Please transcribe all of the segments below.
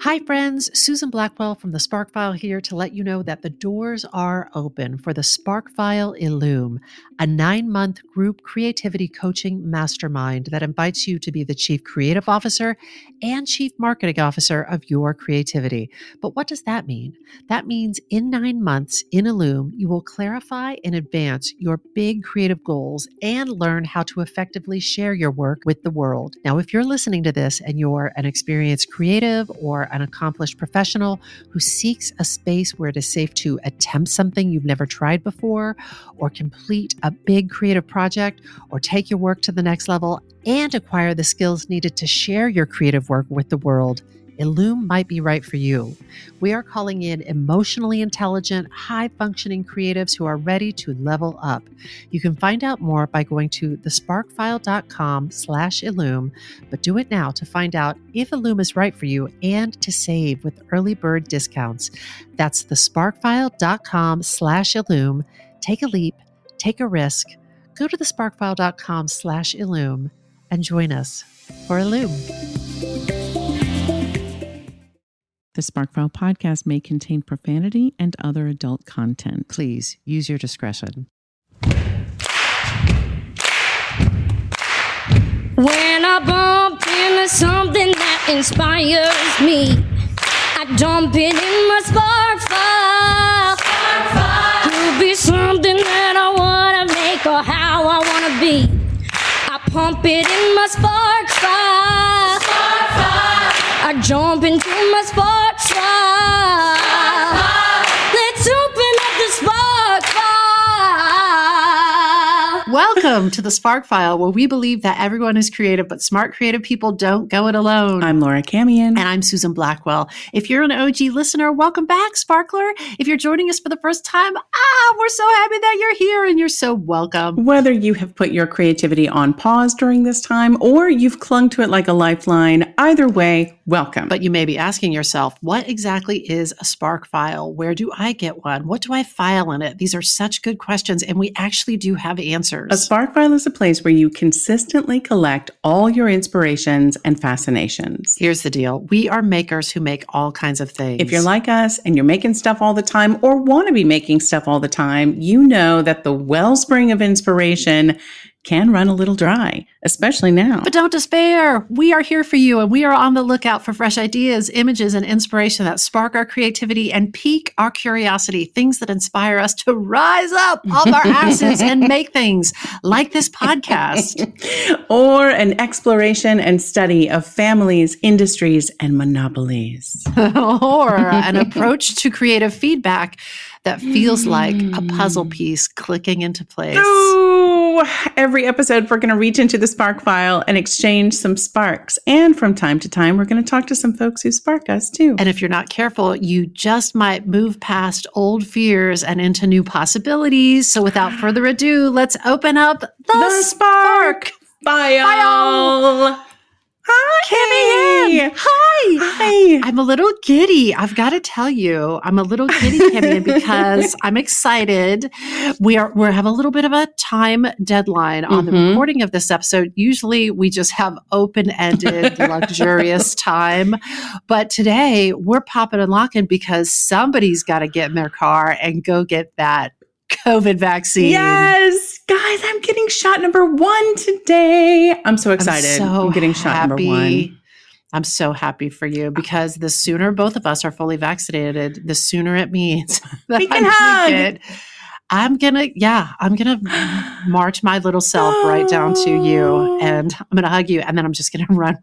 Hi, friends. Susan Blackwell from the Spark File here to let you know that the doors are open for the Spark File Illume, a 9-month group creativity coaching mastermind that invites you to be the Chief Creative Officer and Chief Marketing Officer of your creativity. But what does that mean? That means in 9 months in Illume, you will clarify and advance your big creative goals and learn how to effectively share your work with the world. Now, if you're listening to this and you're an experienced creative or an accomplished professional who seeks a space where it is safe to attempt something you've never tried before, or complete a big creative project, or take your work to the next level and acquire the skills needed to share your creative work with the world, Illume might be right for you. We are calling in emotionally intelligent, high-functioning creatives who are ready to level up. You can find out more by going to thesparkfile.com/Illume, but do it now to find out if Illume is right for you and to save with early bird discounts. That's thesparkfile.com/Illume. Take a leap, take a risk. Go to thesparkfile.com/Illume and join us for Illume. The SparkFile podcast may contain profanity and other adult content. Please use your discretion. When I bump into something that inspires me, I dump it in my spark file. Could be something that I want to make or how I want to be. I pump it in my spark file. I jump into my spark file. Let's open up the spark file. Welcome to the Spark File, where we believe that everyone is creative, but smart creative people don't go it alone. I'm Laura Camion. And I'm Susan Blackwell. If you're an OG listener, welcome back, Sparkler. If you're joining us for the first time, we're so happy that you're here and you're so welcome. Whether you have put your creativity on pause during this time or you've clung to it like a lifeline, either way, welcome. But you may be asking yourself, what exactly is a Spark File? Where do I get one? What do I file in it? These are such good questions, and we actually do have answers. A Spark File is a place where you consistently collect all your inspirations and fascinations. Here's the deal. We are makers who make all kinds of things. If you're like us and you're making stuff all the time or want to be making stuff all the time, you know that the wellspring of inspiration can run a little dry, especially now. But don't despair. We are here for you, and we are on the lookout for fresh ideas, images, and inspiration that spark our creativity and pique our curiosity, things that inspire us to rise up off our asses and make things like this podcast. Or an exploration and study of families, industries, and monopolies. Or an approach to creative feedback that feels like a puzzle piece clicking into place. Ooh, every episode, we're going to reach into the Spark File and exchange some sparks. And from time to time, we're going to talk to some folks who spark us too. And if you're not careful, you just might move past old fears and into new possibilities. So without further ado, let's open up the Spark File. Hi, Camion. Hi. I'm a little giddy. I've got to tell you, I'm a little giddy, Camion, because I'm excited. We have a little bit of a time deadline on the recording of this episode. Usually we just have open-ended, luxurious time. But today we're popping and locking because somebody's got to get in their car and go get that COVID vaccine. Yes. Guys, I'm getting shot number 1 today. I'm so excited. I'm getting shot number 1. I'm so happy for you because the sooner both of us are fully vaccinated, the sooner it means that we can hug. I'm gonna march my little self right down to you, and I'm gonna hug you, and then I'm just gonna run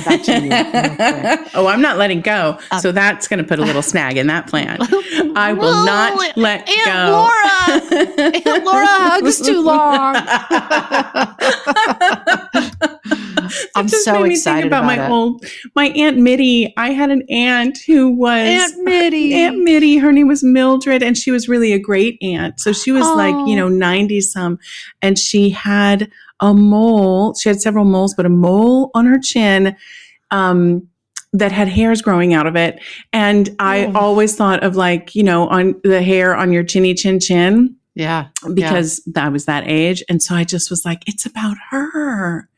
back to you. Oh, I'm not letting go. So that's gonna put a little snag in that plan. I will not let go. Aunt Laura hugs too long. I'm so excited about my Aunt Mitty. I had an aunt who was Aunt Mitty. Her name was Mildred, and she was really a great aunt. So she was 90 some, and she had a mole. She had several moles, but a mole on her chin that had hairs growing out of it. And I always thought of on the hair on your chinny chin chin. Yeah. Because I was that age. And so I just was like, it's about her.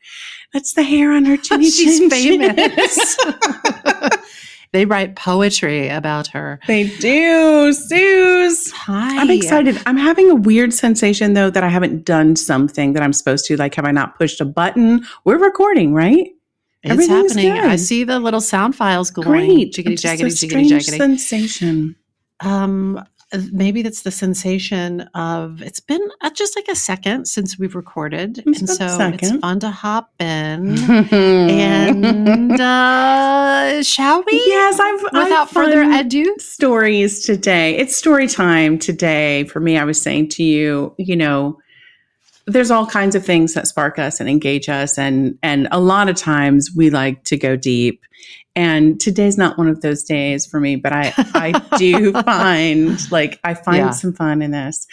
That's the hair on her chinny chin. She's famous. They write poetry about her. They do. Suze. Hi. I'm excited. I'm having a weird sensation, though, that I haven't done something that I'm supposed to. Like, have I not pushed a button? We're recording, right? It's happening. I see the little sound files going. Great. Jiggity, Just jaggedy, a jiggity, strange jaggedy. sensation. Maybe that's the sensation of it's been just like a second since we've recorded. It's and been a so second. it's fun to hop in. And shall we? Yes, Without further ado. Stories today. It's story time today. For me, I was saying to you, there's all kinds of things that spark us and engage us. And a lot of times we like to go deep. And today's not one of those days for me, but I do find some fun in this.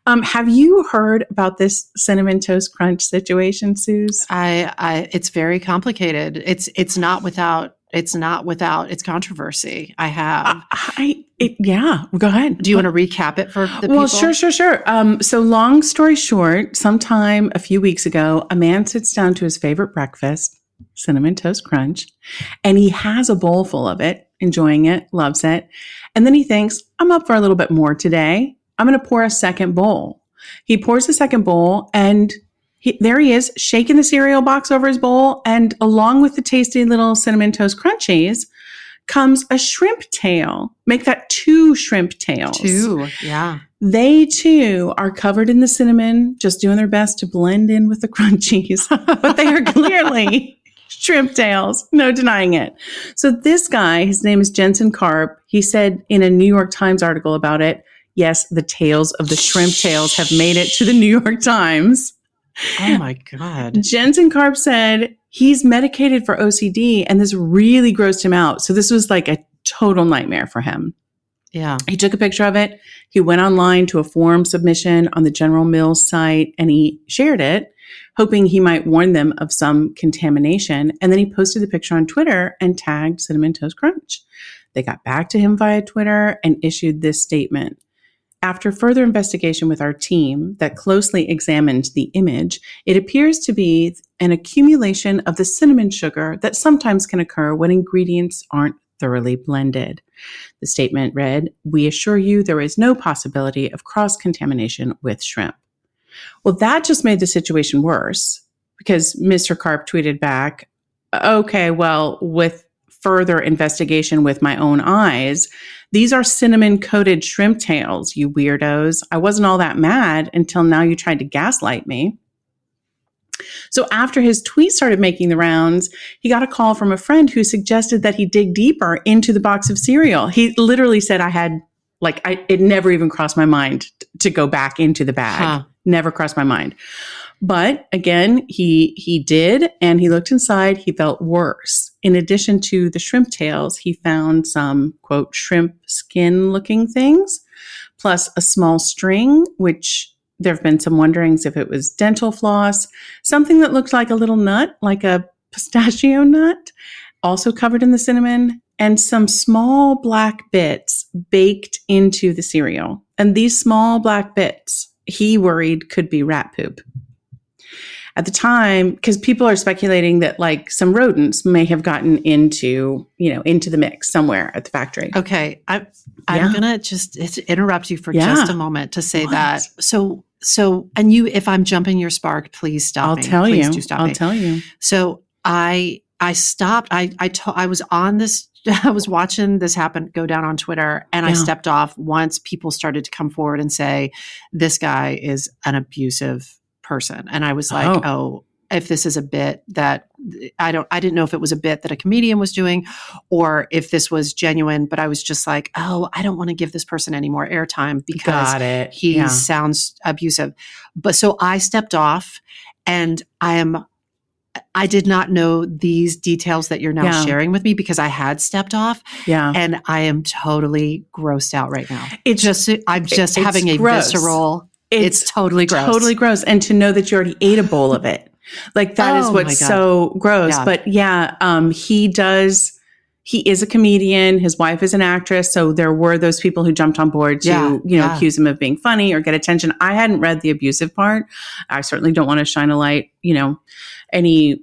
Have you heard about this Cinnamon Toast Crunch situation, Suze? It's very complicated. It's not without its controversy. I have. Go ahead. Do you want to recap it for the people? Well, sure. So long story short, sometime a few weeks ago, a man sits down to his favorite breakfast, Cinnamon Toast Crunch, and he has a bowl full of it, enjoying it, loves it. And then he thinks, I'm up for a little bit more today. I'm going to pour a second bowl. He pours the second bowl, and there he is, shaking the cereal box over his bowl. And along with the tasty little Cinnamon Toast Crunchies comes a shrimp tail. Make that 2 shrimp tails. 2, yeah. They too are covered in the cinnamon, just doing their best to blend in with the crunchies, but they are clearly shrimp tails. No denying it. So this guy, his name is Jensen Karp. He said in a New York Times article about it, yes, the tails of the shrimp tails have made it to the New York Times. Oh my God. Jensen Karp said he's medicated for OCD and this really grossed him out. So this was like a total nightmare for him. Yeah. He took a picture of it. He went online to a form submission on the General Mills site and he shared it, hoping he might warn them of some contamination. And then he posted the picture on Twitter and tagged Cinnamon Toast Crunch. They got back to him via Twitter and issued this statement. After further investigation with our team that closely examined the image, it appears to be an accumulation of the cinnamon sugar that sometimes can occur when ingredients aren't thoroughly blended. The statement read, "We assure you there is no possibility of cross-contamination with shrimp." Well, that just made the situation worse because Mr. Karp tweeted back, okay, well, with further investigation with my own eyes, these are cinnamon-coated shrimp tails, you weirdos. I wasn't all that mad until now you tried to gaslight me. So after his tweet started making the rounds, he got a call from a friend who suggested that he dig deeper into the box of cereal. He literally said it never even crossed my mind to go back into the bag. Never crossed my mind. But again, he did, and he looked inside. He felt worse. In addition to the shrimp tails, he found some, quote, shrimp skin looking things, plus a small string, which there have been some wonderings if it was dental floss, something that looked like a little nut, like a pistachio nut, also covered in the cinnamon, and some small black bits baked into the cereal. And these small black bits, he worried could be rat poop. At the time, because people are speculating that like some rodents may have gotten into the mix somewhere at the factory. Okay. I'm going to just interrupt you for just a moment to say that. So, and you, if I'm jumping your spark, please stop me. Please do stop me. I'll tell you. So I stopped. I was on this, I was watching this happen, go down on Twitter, and I stepped off once people started to come forward and say, this guy is an abusive person. And I was like, if this is a bit that I didn't know if it was a bit that a comedian was doing or if this was genuine, but I was just like, I don't want to give this person any more airtime because he sounds abusive. But so I stepped off and I did not know these details that you're now sharing with me because I had stepped off. Yeah. And I am totally grossed out right now. I'm just having a visceral. It's totally gross. Totally gross. And to know that you already ate a bowl of it. Like that is what's so gross. Yeah. But he is a comedian. His wife is an actress. So there were those people who jumped on board to, accuse him of being funny or get attention. I hadn't read the abusive part. I certainly don't want to shine a light, any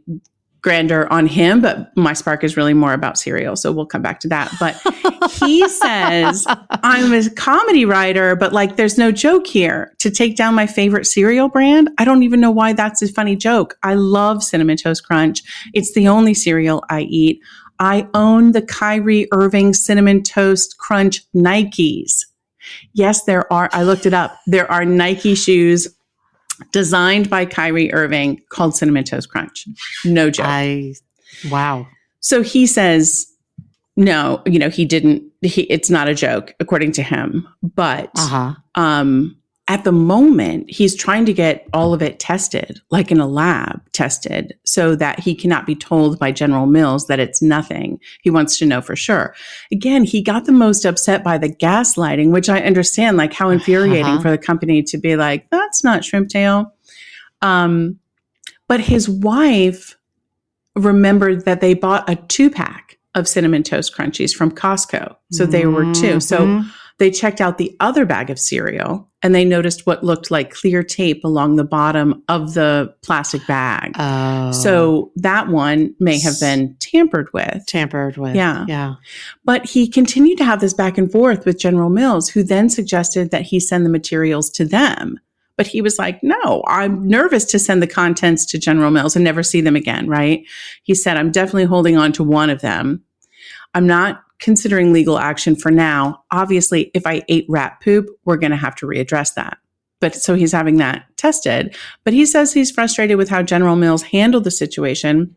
grander on him, but my spark is really more about cereal. So we'll come back to that. But he says, I'm a comedy writer, but like, there's no joke here to take down my favorite cereal brand. I don't even know why that's a funny joke. I love Cinnamon Toast Crunch. It's the only cereal I eat. I own the Kyrie Irving Cinnamon Toast Crunch Nikes. Yes, there are. I looked it up. There are Nike shoes designed by Kyrie Irving called Cinnamon Toast Crunch. No joke. Wow. So he says, no, he didn't. It's not a joke, according to him. But at the moment, he's trying to get all of it tested, like in a lab tested, so that he cannot be told by General Mills that it's nothing. He wants to know for sure. Again, he got the most upset by the gaslighting, which I understand, like how infuriating for the company to be like, that's not shrimp tail. But his wife remembered that they bought a 2-pack of Cinnamon Toast Crunchies from Costco. So they were 2. So they checked out the other bag of cereal and they noticed what looked like clear tape along the bottom of the plastic bag. Oh. So that one may have been tampered with. Yeah. But he continued to have this back and forth with General Mills, who then suggested that he send the materials to them. But he was like, no, I'm nervous to send the contents to General Mills and never see them again, right? He said, I'm definitely holding on to one of them. I'm not considering legal action for now. Obviously, if I ate rat poop, we're going to have to readdress that. But so he's having that tested. But he says he's frustrated with how General Mills handled the situation.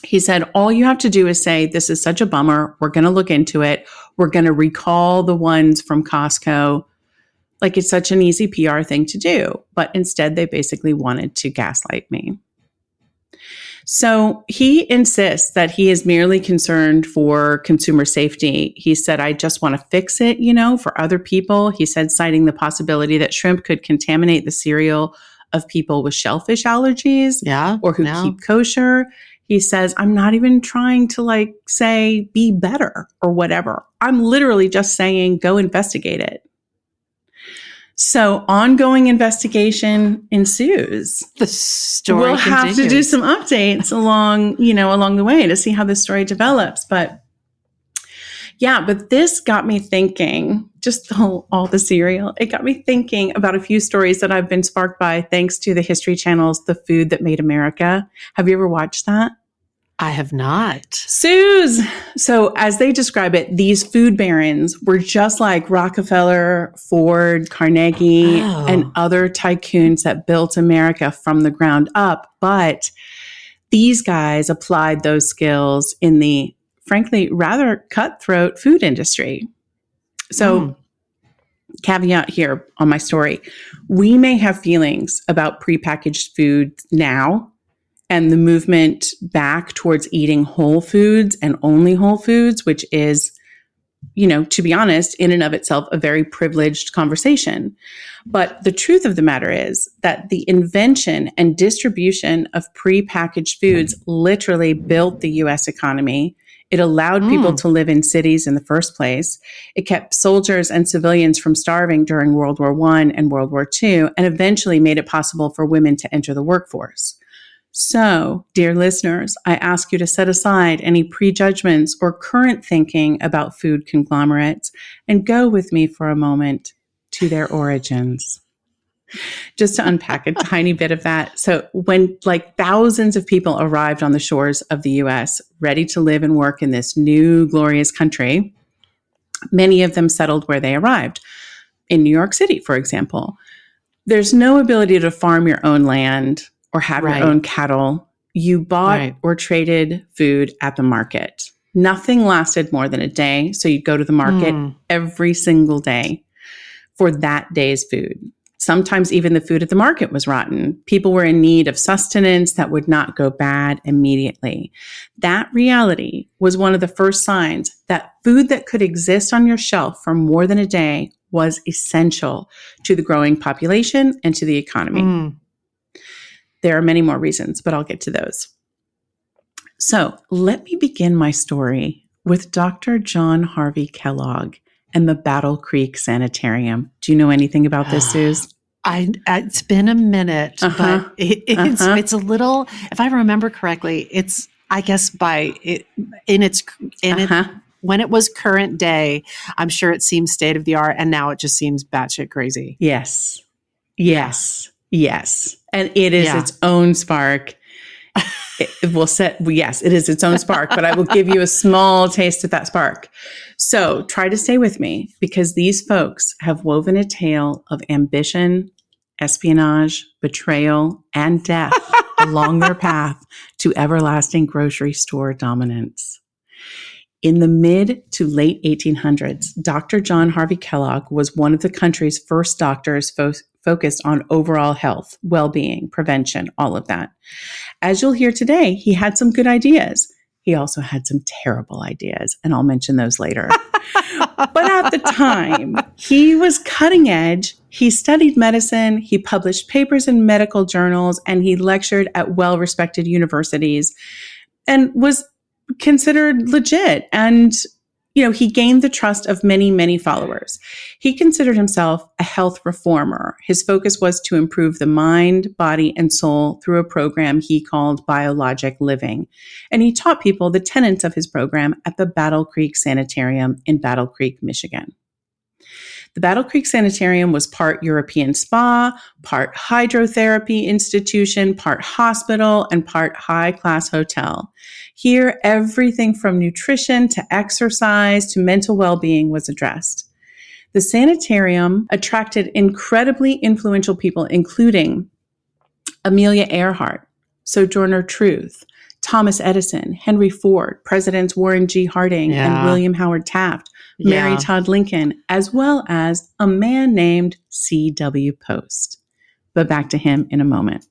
He said, all you have to do is say, this is such a bummer. We're going to look into it. We're going to recall the ones from Costco. Like, it's such an easy PR thing to do. But instead, they basically wanted to gaslight me. So he insists that he is merely concerned for consumer safety. He said, I just want to fix it, for other people. He said, citing the possibility that shrimp could contaminate the cereal of people with shellfish allergies or who keep kosher. He says, I'm not even trying to say be better or whatever. I'm literally just saying, go investigate it. So ongoing investigation ensues. The story We'll have to do some updates along the way to see how this story develops. But this got me thinking, just all the cereal. It got me thinking about a few stories that I've been sparked by thanks to the History Channel's The Food That Made America. Have you ever watched that? I have not. Suze. So as they describe it, these food barons were just like Rockefeller, Ford, Carnegie, and other tycoons that built America from the ground up. But these guys applied those skills in the, frankly, rather cutthroat food industry. So caveat here on my story, we may have feelings about prepackaged food now, and the movement back towards eating whole foods and only whole foods, which is, to be honest, in and of itself, a very privileged conversation. But the truth of the matter is that the invention and distribution of prepackaged foods literally built the U.S. economy. It allowed people to live in cities in the first place. It kept soldiers and civilians from starving during World War I and World War II, and eventually made it possible for women to enter the workforce. So, dear listeners, I ask you to set aside any prejudgments or current thinking about food conglomerates and go with me for a moment to their origins. Just to unpack a tiny bit of that. So when thousands of people arrived on the shores of the U.S., ready to live and work in this new glorious country, many of them settled where they arrived. In New York City, for example, there's no ability to farm your own land or have your own cattle. You bought or traded food at the market. Nothing lasted more than a day. So you'd go to the market every single day for that day's food. Sometimes even the food at the market was rotten. People were in need of sustenance that would not go bad immediately. That reality was one of the first signs that food that could exist on your shelf for more than a day was essential to the growing population and to the economy. There are many more reasons, but I'll get to those. So let me begin my story with Dr. John Harvey Kellogg and the Battle Creek Sanitarium. Do you know anything about this, Suze? It's been a minute, Uh-huh. but it's a little. If I remember correctly, it's I guess when it was current day, I'm sure it seems state of the art, and now it just seems batshit crazy. Yes. And it is its own spark. It is its own spark, but I will give you a small taste of that spark. So try to stay with me, because these folks have woven a tale of ambition, espionage, betrayal, and death along their path to everlasting grocery store dominance. In the mid to late 1800s, Dr. John Harvey Kellogg was one of the country's first doctors focused on overall health, well-being, prevention, all of that. As you'll hear today, he had some good ideas. He also had some terrible ideas, and I'll mention those later. But at the time, he was cutting edge. He studied medicine, he published papers in medical journals, and he lectured at well-respected universities and was considered legit. And, he gained the trust of many, many followers. He considered himself a health reformer. His focus was to improve the mind, body, and soul through a program he called Biologic Living. And he taught people the tenets of his program at the Battle Creek Sanitarium in Battle Creek, Michigan. The Battle Creek Sanitarium was part European spa, part hydrotherapy institution, part hospital, and part high-class hotel. Here, everything from nutrition to exercise to mental well-being was addressed. The sanitarium attracted incredibly influential people, including Amelia Earhart, Sojourner Truth, Thomas Edison, Henry Ford, Presidents Warren G. Harding, and William Howard Taft, Mary Todd Lincoln, as well as a man named C.W. Post. But back to him in a moment.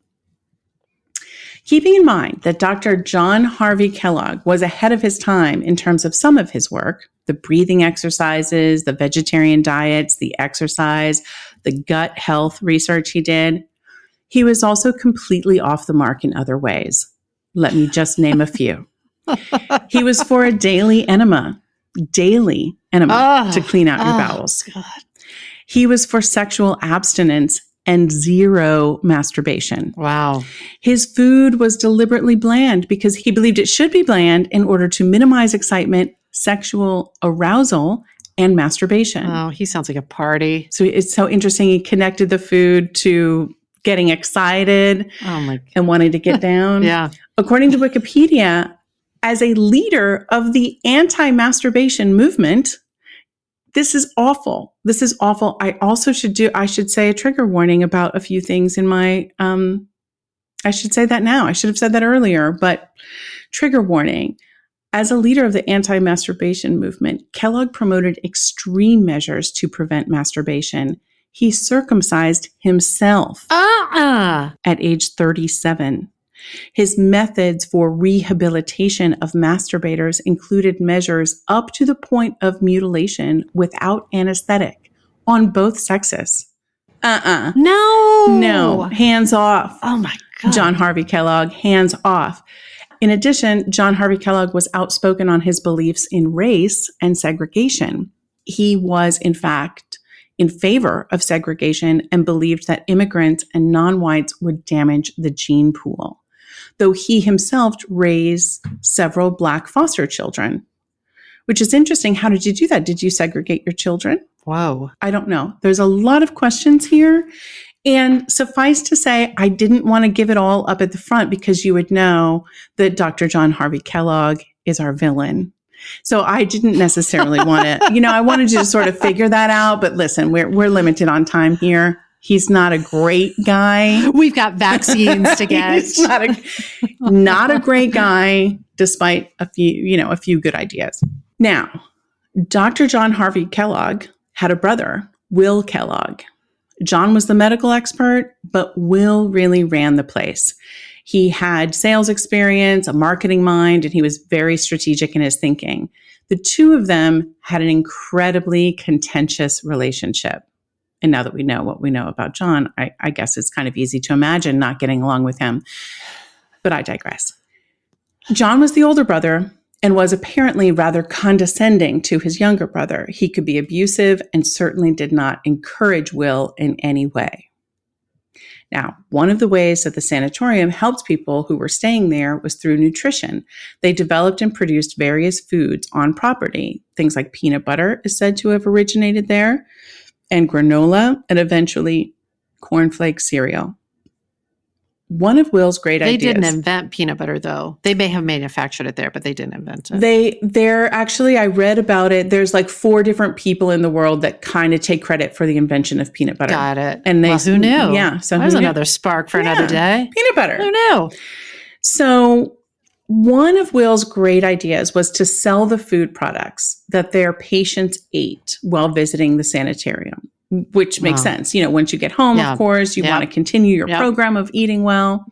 Keeping in mind that Dr. John Harvey Kellogg was ahead of his time in terms of some of his work, the breathing exercises, the vegetarian diets, the exercise, the gut health research he did, he was also completely off the mark in other ways. Let me just name a few. He was for a daily enema to clean out your bowels. God. He was for sexual abstinence and zero masturbation. Wow. His food was deliberately bland because he believed it should be bland in order to minimize excitement, sexual arousal, and masturbation. Oh, he sounds like a party. So it's so interesting. He connected the food to getting excited and wanting to get down. Yeah. According to Wikipedia, as a leader of the anti-masturbation movement, this is awful. This is awful. I should say a trigger warning about a few things in my, I should say that now. I should have said that earlier, but trigger warning. As a leader of the anti-masturbation movement, Kellogg promoted extreme measures to prevent masturbation. He circumcised himself at age 37. His methods for rehabilitation of masturbators included measures up to the point of mutilation without anesthetic on both sexes. No. Hands off. Oh my God. John Harvey Kellogg, hands off. In addition, John Harvey Kellogg was outspoken on his beliefs in race and segregation. He was, in fact, in favor of segregation and believed that immigrants and non-whites would damage the gene pool, though he himself raised several Black foster children, which is interesting. How did you do that? Did you segregate your children? Whoa. I don't know. There's a lot of questions here. And suffice to say, I didn't want to give it all up at the front because you would know that Dr. John Harvey Kellogg is our villain. So I didn't necessarily want to, I wanted you to sort of figure that out. But listen, we're limited on time here. He's not a great guy. We've got vaccines to get. He's not a great guy, despite a few good ideas. Now, Dr. John Harvey Kellogg had a brother, Will Kellogg. John was the medical expert, but Will really ran the place. He had sales experience, a marketing mind, and he was very strategic in his thinking. The two of them had an incredibly contentious relationship. And now that we know what we know about John, I guess it's kind of easy to imagine not getting along with him. But I digress. John was the older brother and was apparently rather condescending to his younger brother. He could be abusive and certainly did not encourage Will in any way. Now, one of the ways that the sanatorium helped people who were staying there was through nutrition. They developed and produced various foods on property. Things like peanut butter is said to have originated there, and granola, and eventually cornflake cereal. One of Will's great They ideas. didn't invent peanut butter, though. They may have manufactured it there, but they didn't invent it. They're actually, I read about it. There's like 4 different people in the world that kind of take credit for the invention of peanut butter. Got it. And who knew? Yeah. So there's another spark for another day. Peanut butter. Who knew? So one of Will's great ideas was to sell the food products that their patients ate while visiting the sanitarium, which makes sense. Once you get home, of course, you want to continue your program of eating well.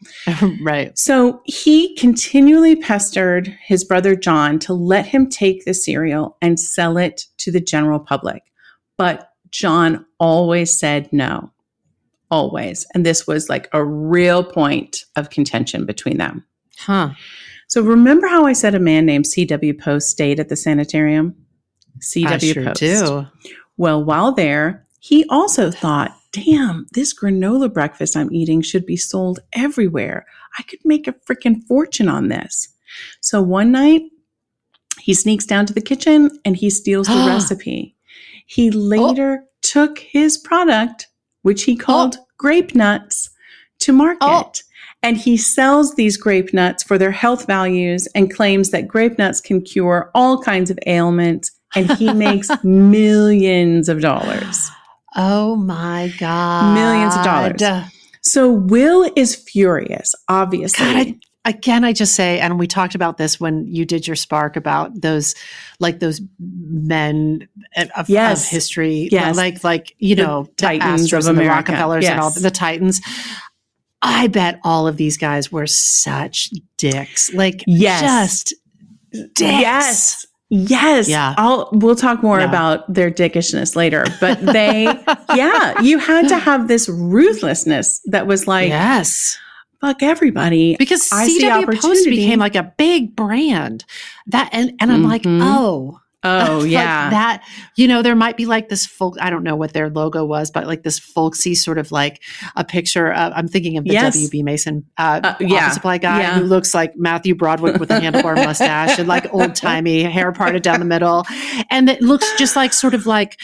Right. So he continually pestered his brother John to let him take the cereal and sell it to the general public. But John always said no. Always. And this was like a real point of contention between them. Huh. So remember how I said a man named C.W. Post stayed at the sanitarium? C.W. I sure Post. do. Well, while there, he also thought, damn, this granola breakfast I'm eating should be sold everywhere. I could make a freaking fortune on this. So one night, he sneaks down to the kitchen and he steals the recipe. He later took his product, which he called grape nuts, to market. And he sells these grape nuts for their health values and claims that grape nuts can cure all kinds of ailments. And he makes millions of dollars. Oh my God. Millions of dollars. So Will is furious, obviously. God, I just say, and we talked about this when you did your Spark about those men of history, like the Titans Astros of and the America. Rockefellers and all the Titans. I bet all of these guys were such dicks. Just dicks. Yes. Yeah. We'll talk more about their dickishness later, but you had to have this ruthlessness that was like, fuck everybody. Because CW Post became like a big brand and I'm like, that, there might be like this folk, I don't know what their logo was, but like this folksy sort of like a picture of, I'm thinking of the W.B. Mason office supply guy who looks like Matthew Broadwick with a handlebar mustache and like old timey hair parted down the middle. And it looks just like sort of like,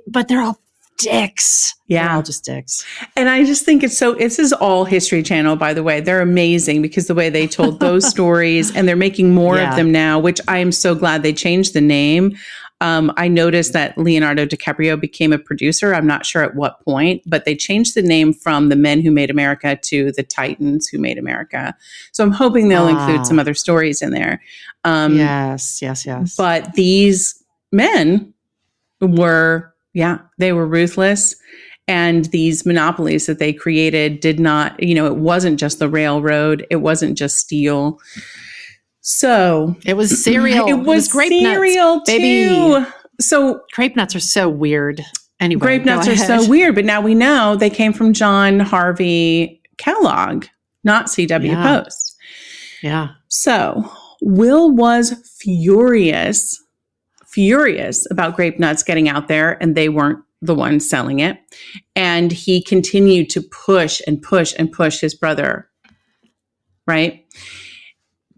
but they're all dicks. Yeah. They're all just dicks. And I just think this is all History Channel, by the way. They're amazing because the way they told those stories, and they're making more of them now, which I am so glad they changed the name. I noticed that Leonardo DiCaprio became a producer. I'm not sure at what point, but they changed the name from The Men Who Made America to The Titans Who Made America. So I'm hoping they'll include some other stories in there. Yes. But these men were... they were ruthless. And these monopolies that they created did not, it wasn't just the railroad. It wasn't just steel. So it was cereal. It was grape cereal nuts, baby. Too. So grape nuts are so weird. Anyway, grape nuts are so weird, but now we know they came from John Harvey Kellogg, not C.W. Post. Yeah. So Will was furious about grape nuts getting out there, and they weren't the ones selling it. And he continued to push and push and push his brother, right?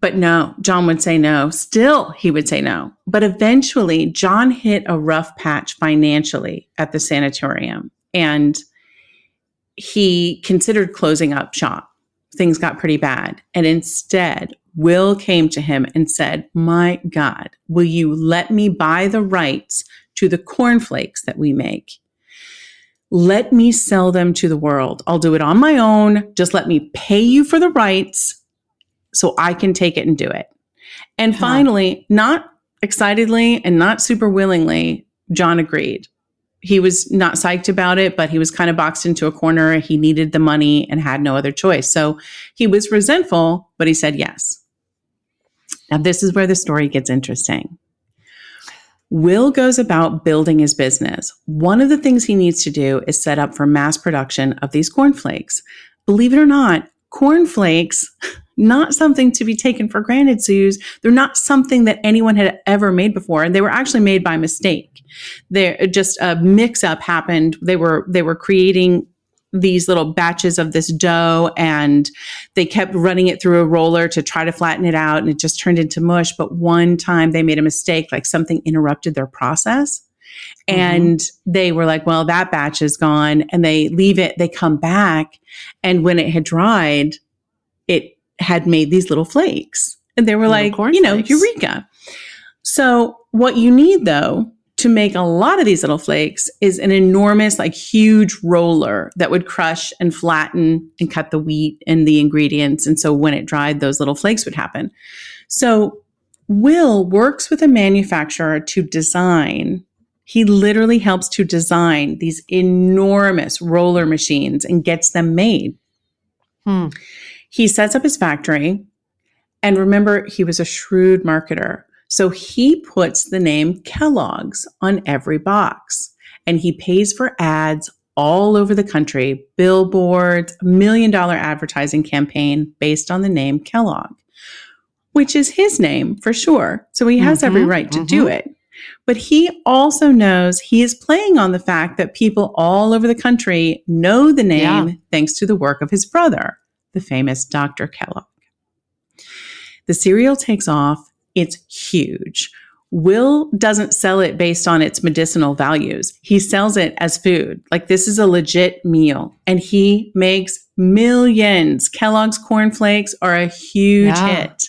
But no, John would say no. Still, he would say no. But eventually, John hit a rough patch financially at the sanatorium, and he considered closing up shop. Things got pretty bad. And instead, Will came to him and said, my God, will you let me buy the rights to the cornflakes that we make? Let me sell them to the world. I'll do it on my own. Just let me pay you for the rights so I can take it and do it. And finally, not excitedly and not super willingly, John agreed. He was not psyched about it, but he was kind of boxed into a corner. He needed the money and had no other choice. So he was resentful, but he said yes. Now, this is where the story gets interesting. Will goes about building his business. One of the things he needs to do is set up for mass production of these cornflakes. Believe it or not, cornflakes, not something to be taken for granted, Suze. They're not something that anyone had ever made before. And they were actually made by mistake. Just a mix-up happened. They were creating these little batches of this dough, and they kept running it through a roller to try to flatten it out, and it just turned into mush. But one time they made a mistake, like something interrupted their process. And they were like, well, that batch is gone. And they leave it, they come back. And when it had dried, it had made these little flakes. And they were like, eureka. So what you need, though, to make a lot of these little flakes is an enormous, like huge roller that would crush and flatten and cut the wheat and the ingredients. And so when it dried, those little flakes would happen. So Will works with a manufacturer to design. He literally helps to design these enormous roller machines and gets them made. He sets up his factory. And remember, he was a shrewd marketer. So he puts the name Kellogg's on every box. And he pays for ads all over the country, billboards, $1 million advertising campaign based on the name Kellogg, which is his name for sure. So he has every right to do it. But he also knows he is playing on the fact that people all over the country know the name thanks to the work of his brother, the famous Dr. Kellogg. The cereal takes off. It's huge. Will doesn't sell it based on its medicinal values. He sells it as food. Like, this is a legit meal. And he makes millions. Kellogg's Corn Flakes are a huge hit.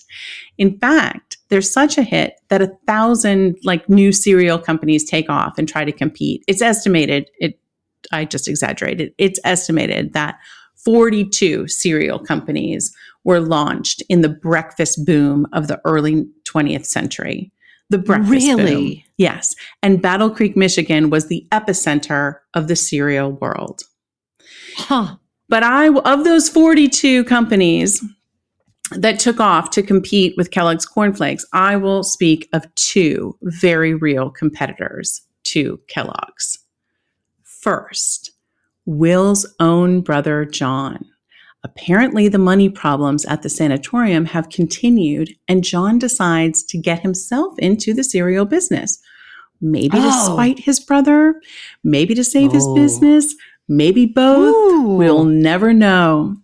In fact, they're such a hit that 1,000 new cereal companies take off and try to compete. It's estimated, I just exaggerated, it's estimated that 42 cereal companies were launched in the breakfast boom of the early 20th century. The breakfast boom. Yes. And Battle Creek, Michigan was the epicenter of the cereal world. But of those 42 companies that took off to compete with Kellogg's Corn Flakes, I will speak of two very real competitors to Kellogg's. First, Will's own brother, John. Apparently, the money problems at the sanatorium have continued, and John decides to get himself into the cereal business. Maybe to spite his brother, maybe to save his business, maybe both. We'll never know.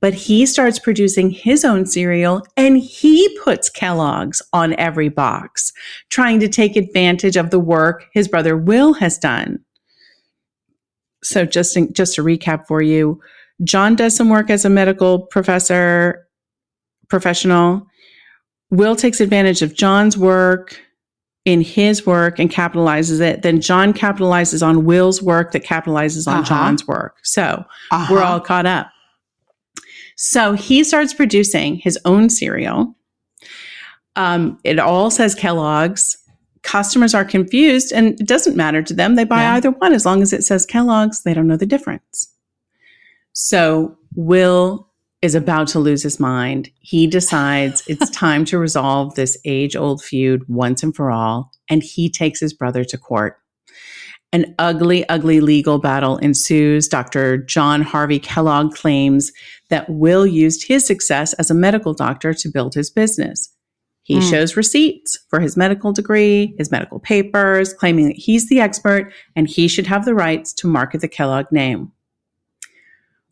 But he starts producing his own cereal, and he puts Kellogg's on every box, trying to take advantage of the work his brother Will has done. So just to recap for you, John does some work as a medical professional. Will takes advantage of John's work in his work and capitalizes it. Then John capitalizes on Will's work that capitalizes on John's work. So we're all caught up. So he starts producing his own cereal. It all says Kellogg's. Customers are confused, and it doesn't matter to them. They buy either one. As long as it says Kellogg's, they don't know the difference. So Will is about to lose his mind. He decides it's time to resolve this age-old feud once and for all, and he takes his brother to court. An ugly, ugly legal battle ensues. Dr. John Harvey Kellogg claims that Will used his success as a medical doctor to build his business. He shows receipts for his medical degree, his medical papers, claiming that he's the expert and he should have the rights to market the Kellogg name.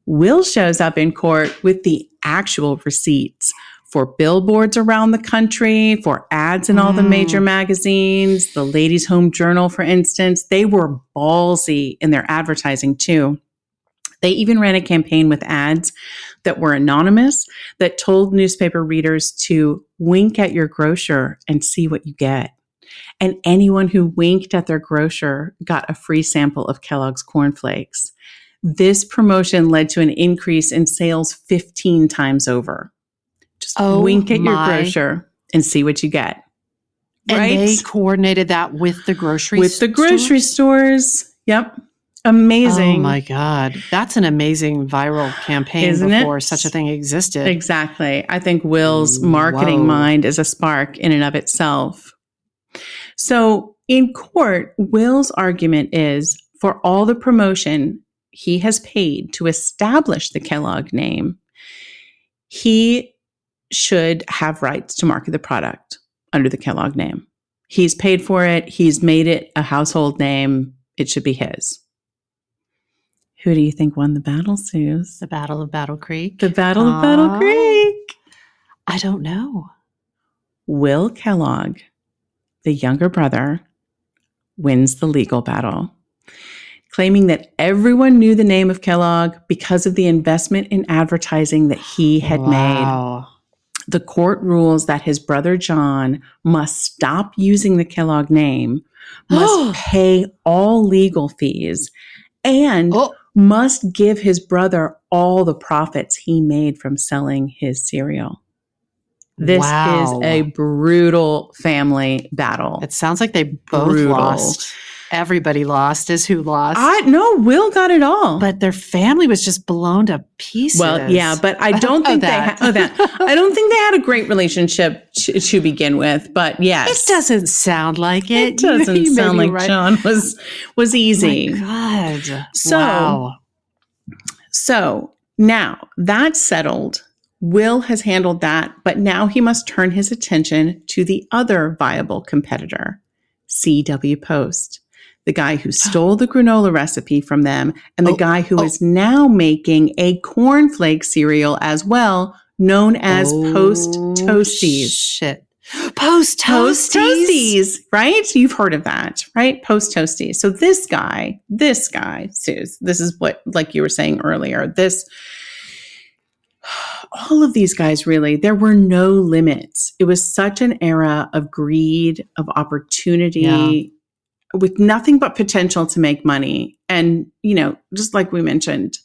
Will shows up in court with the actual receipts for billboards around the country, for ads in all the major magazines, the Ladies' Home Journal, for instance. They were ballsy in their advertising too. They even ran a campaign with ads that were anonymous that told newspaper readers to wink at your grocer and see what you get. And anyone who winked at their grocer got a free sample of Kellogg's Corn Flakes. This promotion led to an increase in sales 15 times over. Just wink at your grocer and see what you get. And they coordinated that with the grocery stores? With the grocery stores. Yep. Amazing. Oh my God. That's an amazing viral campaign. Isn't before it? Such a thing existed. Exactly. I think Will's marketing mind is a spark in and of itself. So in court, Will's argument is for all the promotion he has paid to establish the Kellogg name, he should have rights to market the product under the Kellogg name. He's paid for it. He's made it a household name. It should be his. Who do you think won the battle, Suze? The Battle of Battle Creek. The Battle of Battle Creek. I don't know. Will Kellogg, the younger brother, wins the legal battle, claiming that everyone knew the name of Kellogg because of the investment in advertising that he had made. The court rules that his brother John must stop using the Kellogg name, must pay all legal fees, and must give his brother all the profits he made from selling his cereal. This is a brutal family battle. It sounds like they both lost. Everybody lost is who lost. No, Will got it all. But their family was just blown to pieces. Well, yeah, but I don't think I don't think they had a great relationship to begin with. But yes, it doesn't sound like it. It doesn't sound like John was easy. Oh my God. So now that's settled. Will has handled that, but now he must turn his attention to the other viable competitor, C.W. Post, the guy who stole the granola recipe from them, and the guy who is now making a cornflake cereal as well, known as Post Toasties. Shit. Post Toasties, right? You've heard of that, right? Post Toasties. So this guy, Suze, this is what, like you were saying earlier, all of these guys, really, there were no limits. It was such an era of greed, of opportunity, with nothing but potential to make money. And, just like we mentioned,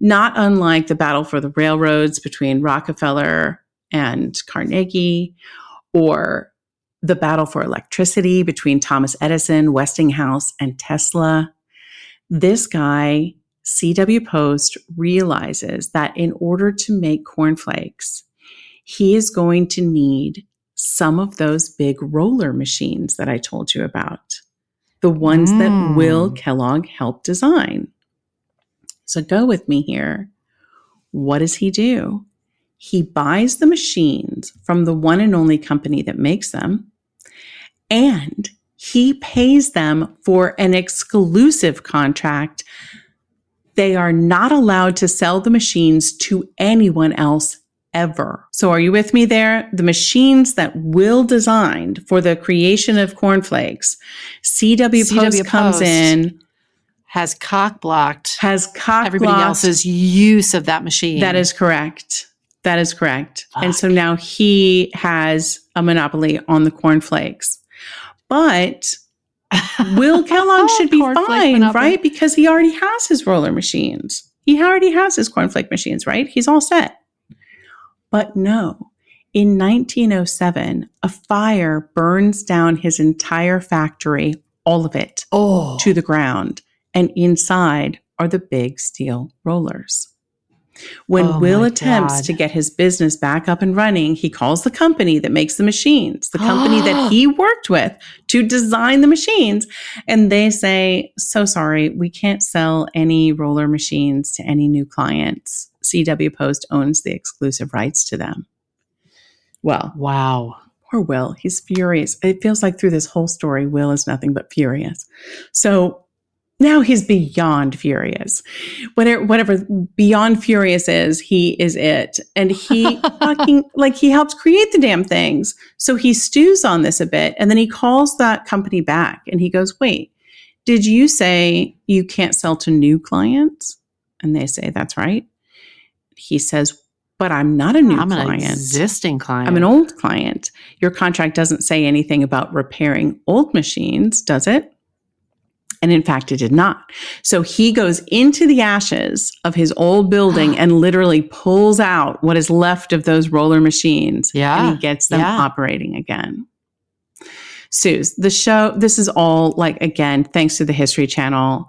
not unlike the battle for the railroads between Rockefeller and Carnegie, or the battle for electricity between Thomas Edison, Westinghouse, and Tesla. This guy, C.W. Post, realizes that in order to make cornflakes, he is going to need some of those big roller machines that I told you about, the ones that Will Kellogg helped design. So go with me here. What does he do? He buys the machines from the one and only company that makes them, and he pays them for an exclusive contract. They are not allowed to sell the machines to anyone else ever. So are you with me there? The machines that Will designed for the creation of cornflakes, C.W. Post comes in, has cock-blocked everybody else's use of that machine. That is correct. Fuck. And so now he has a monopoly on the cornflakes. But Will Kellogg should be fine, monopoly. Right? Because he already has his roller machines. He already has his cornflake machines, right? He's all set. But no, in 1907, a fire burns down his entire factory, all of it, to the ground. And inside are the big steel rollers. When Will attempts to get his business back up and running, he calls the company that makes the machines, the company that he worked with to design the machines. And they say, so sorry, we can't sell any roller machines to any new clients. C.W. Post owns the exclusive rights to them. Well, wow. Poor Will. He's furious. It feels like through this whole story, Will is nothing but furious. So now he's beyond furious. Whatever beyond furious he is it. And he he helped create the damn things. So he stews on this a bit. And then he calls that company back and he goes, wait, did you say you can't sell to new clients? And they say, that's right. He says, but I'm not a new client. I'm an existing client. I'm an old client. Your contract doesn't say anything about repairing old machines, does it? And in fact, it did not. So he goes into the ashes of his old building and literally pulls out what is left of those roller machines. Yeah. And he gets them operating again. Suze, the show, this is all again, thanks to the History Channel.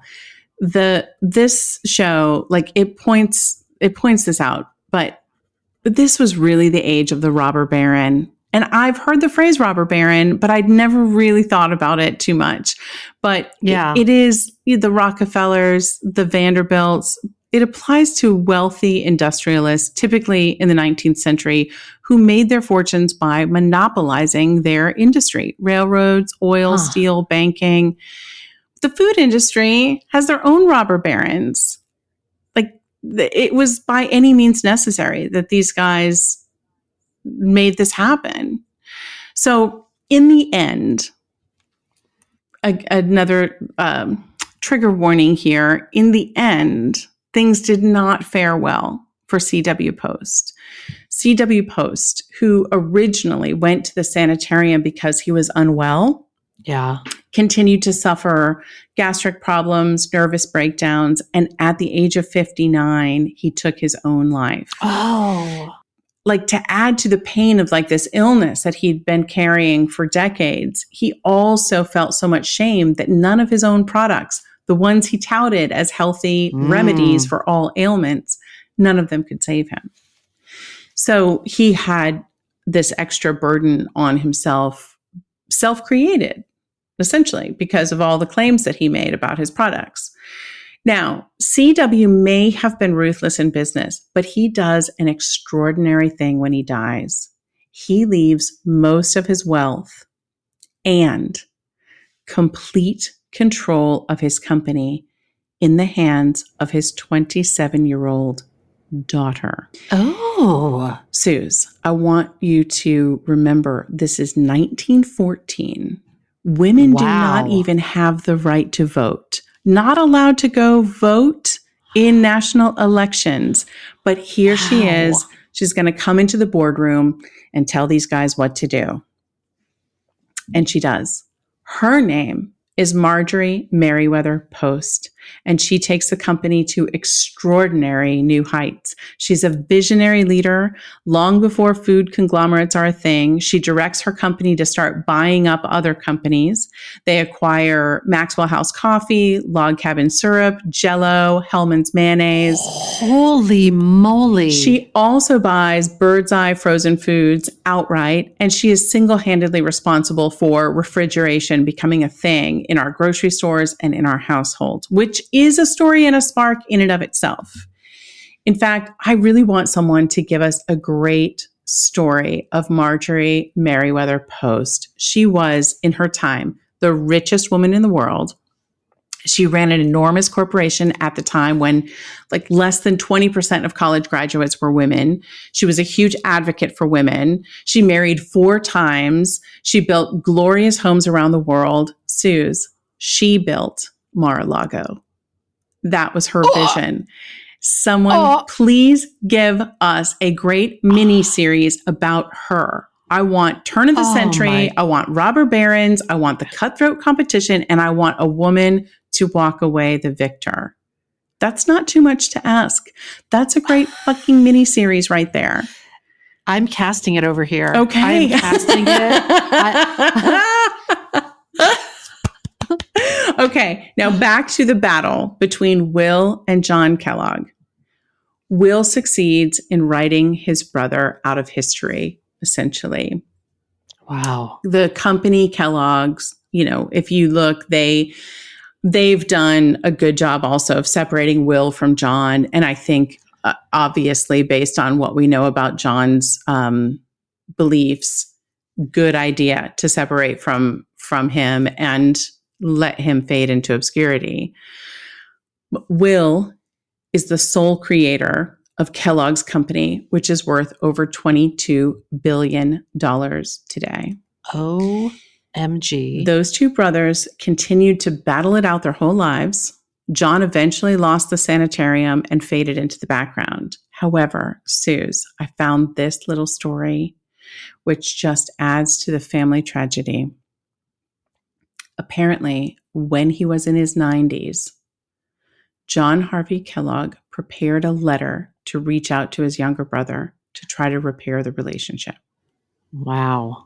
This show, it points this out, but this was really the age of the robber baron. And I've heard the phrase robber baron, but I'd never really thought about it too much. But it is the Rockefellers, the Vanderbilts. It applies to wealthy industrialists, typically in the 19th century, who made their fortunes by monopolizing their industry. Railroads, oil, steel, banking. The food industry has their own robber barons. it was by any means necessary that these guys made this happen. So in the end, another trigger warning here. In the end, things did not fare well for C.W. Post. C.W. Post, who originally went to the sanitarium because he was unwell, continued to suffer gastric problems, nervous breakdowns, and at the age of 59, he took his own life. Oh. Like, to add to the pain of like this illness that he'd been carrying for decades, he also felt so much shame that none of his own products, the ones he touted as healthy remedies for all ailments, none of them could save him. So he had this extra burden on himself, self-created, essentially, because of all the claims that he made about his products. Now, CW may have been ruthless in business, but he does an extraordinary thing when he dies. He leaves most of his wealth and complete control of his company in the hands of his 27-year-old daughter. Oh. Suze, I want you to remember this is 1914. Women do not even have the right to vote. Not allowed to go vote in national elections. But here she is. She's going to come into the boardroom and tell these guys what to do. And she does. Her name is Marjorie Merriweather Post, and she takes the company to extraordinary new heights. She's a visionary leader long before food conglomerates are a thing. She directs her company to start buying up other companies. They acquire Maxwell House Coffee, Log Cabin Syrup, Jell-O, Hellmann's Mayonnaise. Holy moly. She also buys Bird's Eye Frozen Foods outright, and she is single-handedly responsible for refrigeration becoming a thing in our grocery stores and in our households, which is a story and a spark in and of itself. In fact, I really want someone to give us a great story of Marjorie Merriweather Post. She was, in her time, the richest woman in the world. She ran an enormous corporation at the time when like less than 20% of college graduates were women. She was a huge advocate for women. She married 4 times. She built glorious homes around the world. Suze, she built Mar-a-Lago. That was her vision. Someone please give us a great mini series about her. I want Turn of the Century. I want robber barons. I want the cutthroat competition. And I want a woman to walk away the victor. That's not too much to ask. That's a great fucking mini series right there. I'm casting it over here. Okay. I'm casting it. Okay. Now back to the battle between Will and John Kellogg. Will succeeds in writing his brother out of history, essentially. Wow. The company Kellogg's, you know, if you look, they've done a good job also of separating Will from John. And I think, obviously, based on what we know about John's beliefs, good idea to separate from him and let him fade into obscurity. Will is the sole creator of Kellogg's company, which is worth over $22 billion today. OMG. Those 2 brothers continued to battle it out their whole lives. John eventually lost the sanitarium and faded into the background. However, Suze, I found this little story, which just adds to the family tragedy. Apparently, when he was in his 90s, John Harvey Kellogg prepared a letter to reach out to his younger brother to try to repair the relationship. Wow.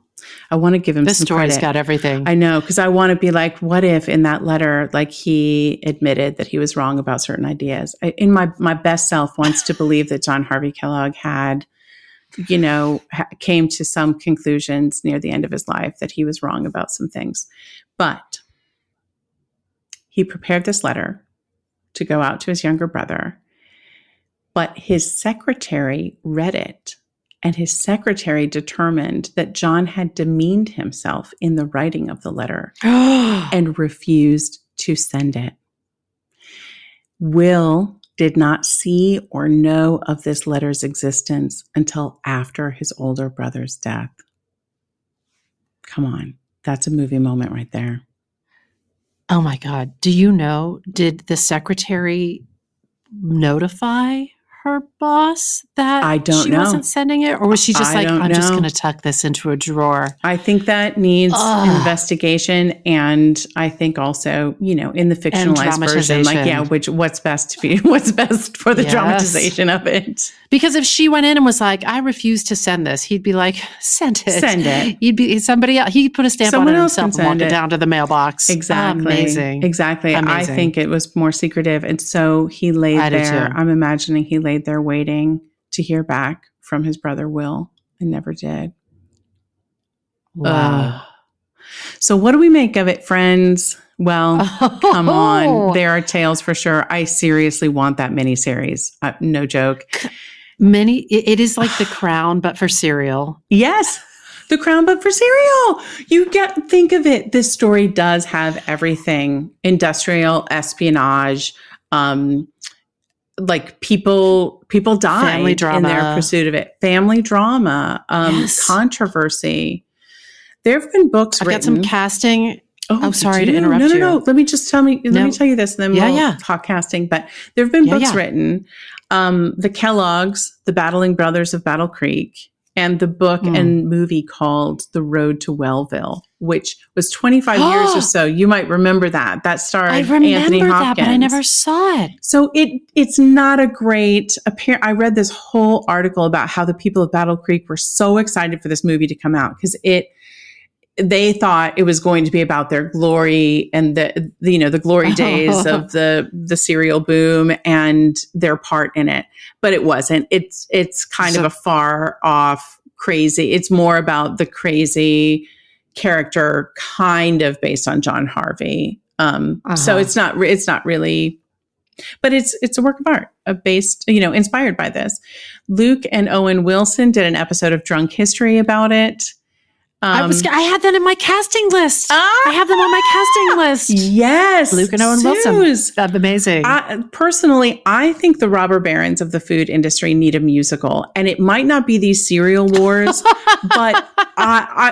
I want to give him this some story's credit. Got everything. I know, because I want to be like, what if in that letter, like he admitted that he was wrong about certain ideas? In my best self wants to believe that John Harvey Kellogg had, you know, came to some conclusions near the end of his life that he was wrong about some things. But he prepared this letter to go out to his younger brother, but his secretary read it. And his secretary determined that John had demeaned himself in the writing of the letter and refused to send it. Will did not see or know of this letter's existence until after his older brother's death. Come on. That's a movie moment right there. Oh my God. Do you know, did the secretary notify her boss that I don't she know. wasn't sending it? Or was she just like, I'm just going to tuck this into a drawer? I think that needs investigation. And I think also, in the fictionalized version, like, what's best for the dramatization of it. Because if she went in and was like, I refuse to send this, he'd be like, send it. Send it. He'd be somebody else. He'd put a stamp on it himself and walk it down to the mailbox. Exactly. Amazing. Exactly. Amazing. I think it was more secretive. And so he laid there. I'm imagining he laid there waiting to hear back from his brother Will and never did. Wow. So what do we make of it, friends? Well, come on. There are tales for sure. I seriously want that miniseries. No joke. It is like The Crown, but for cereal. Yes. The Crown, but for cereal. Think of it. This story does have everything. Industrial espionage, like people died in their pursuit of it. Family drama, controversy. There have been books written. I've got some casting. Oh, sorry to interrupt you. No. Let me tell you this, and then we'll talk casting. But there have been books written. The Kellogg's, The Battling Brothers of Battle Creek, and the book and movie called The Road to Wellville, which was 25 years or so. You might remember that. That starred Anthony Hopkins. I remember that, but I never saw it. So it's not a great I read this whole article about how the people of Battle Creek were so excited for this movie to come out because they thought it was going to be about their glory and the glory days of the cereal boom and their part in it. But it wasn't. It's kind of a far off crazy. It's more about the crazy character kind of based on John Harvey. So it's not really, but it's a work of art inspired by this. Luke and Owen Wilson did an episode of Drunk History about it. I had that in my casting list. I have them on my casting list. Yes. Luke and Owen Wilson. That's amazing. Personally, I think the robber barons of the food industry need a musical. And it might not be these cereal wars, but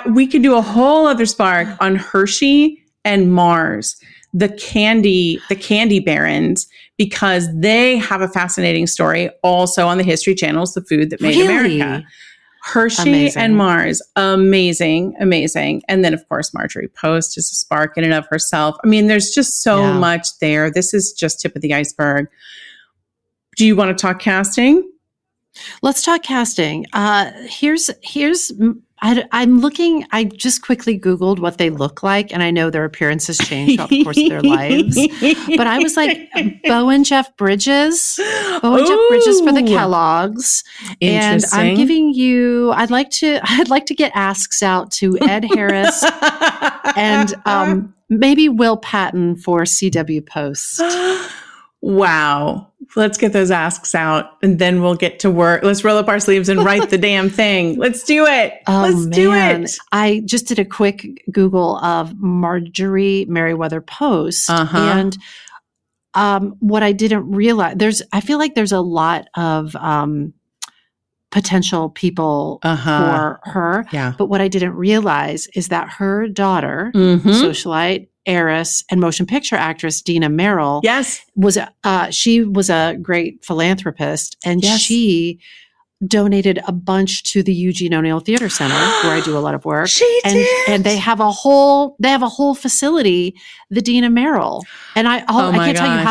we could do a whole other spark on Hershey and Mars, the candy barons, because they have a fascinating story also on the History Channel's The Food That Made America. Hershey and Mars, amazing. And then, of course, Marjorie Post is a spark in and of herself. I mean, there's just so much there. This is just tip of the iceberg. Do you want to talk casting? Let's talk casting. I'm looking, I just quickly Googled what they look like, and I know their appearances change throughout the course of their lives. But I was like, Bo and Jeff Bridges for the Kellogg's. And I'm giving you, I'd like to get asks out to Ed Harris and maybe Will Patton for CW Post. Wow. Let's get those asks out and then we'll get to work. Let's roll up our sleeves and write the damn thing. Let's do it. Let's do it. I just did a quick Google of Marjorie Merriweather Post. And what I didn't realize, I feel like there's a lot of potential people for her. Yeah. But what I didn't realize is that her daughter, socialite, heiress, and motion picture actress Dina Merrill, she was a great philanthropist, and she donated a bunch to the Eugene O'Neill Theater Center, where I do a lot of work. And they have a whole facility, the Dina Merrill, and I can't tell you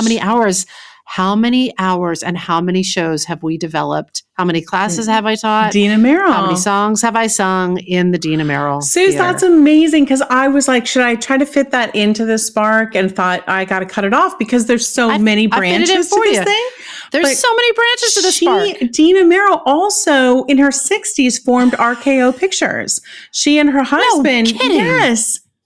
how many hours and how many shows have we developed? How many classes have I taught? Dina Merrill. How many songs have I sung in the Dina Merrill Suze, that's amazing, because I was like, should I try to fit that into the spark? And thought I got to cut it off because there's so many branches to this thing. There's so many branches to the spark. Dina Merrill also in her 60s formed RKO Pictures. She and her husband. No kidding.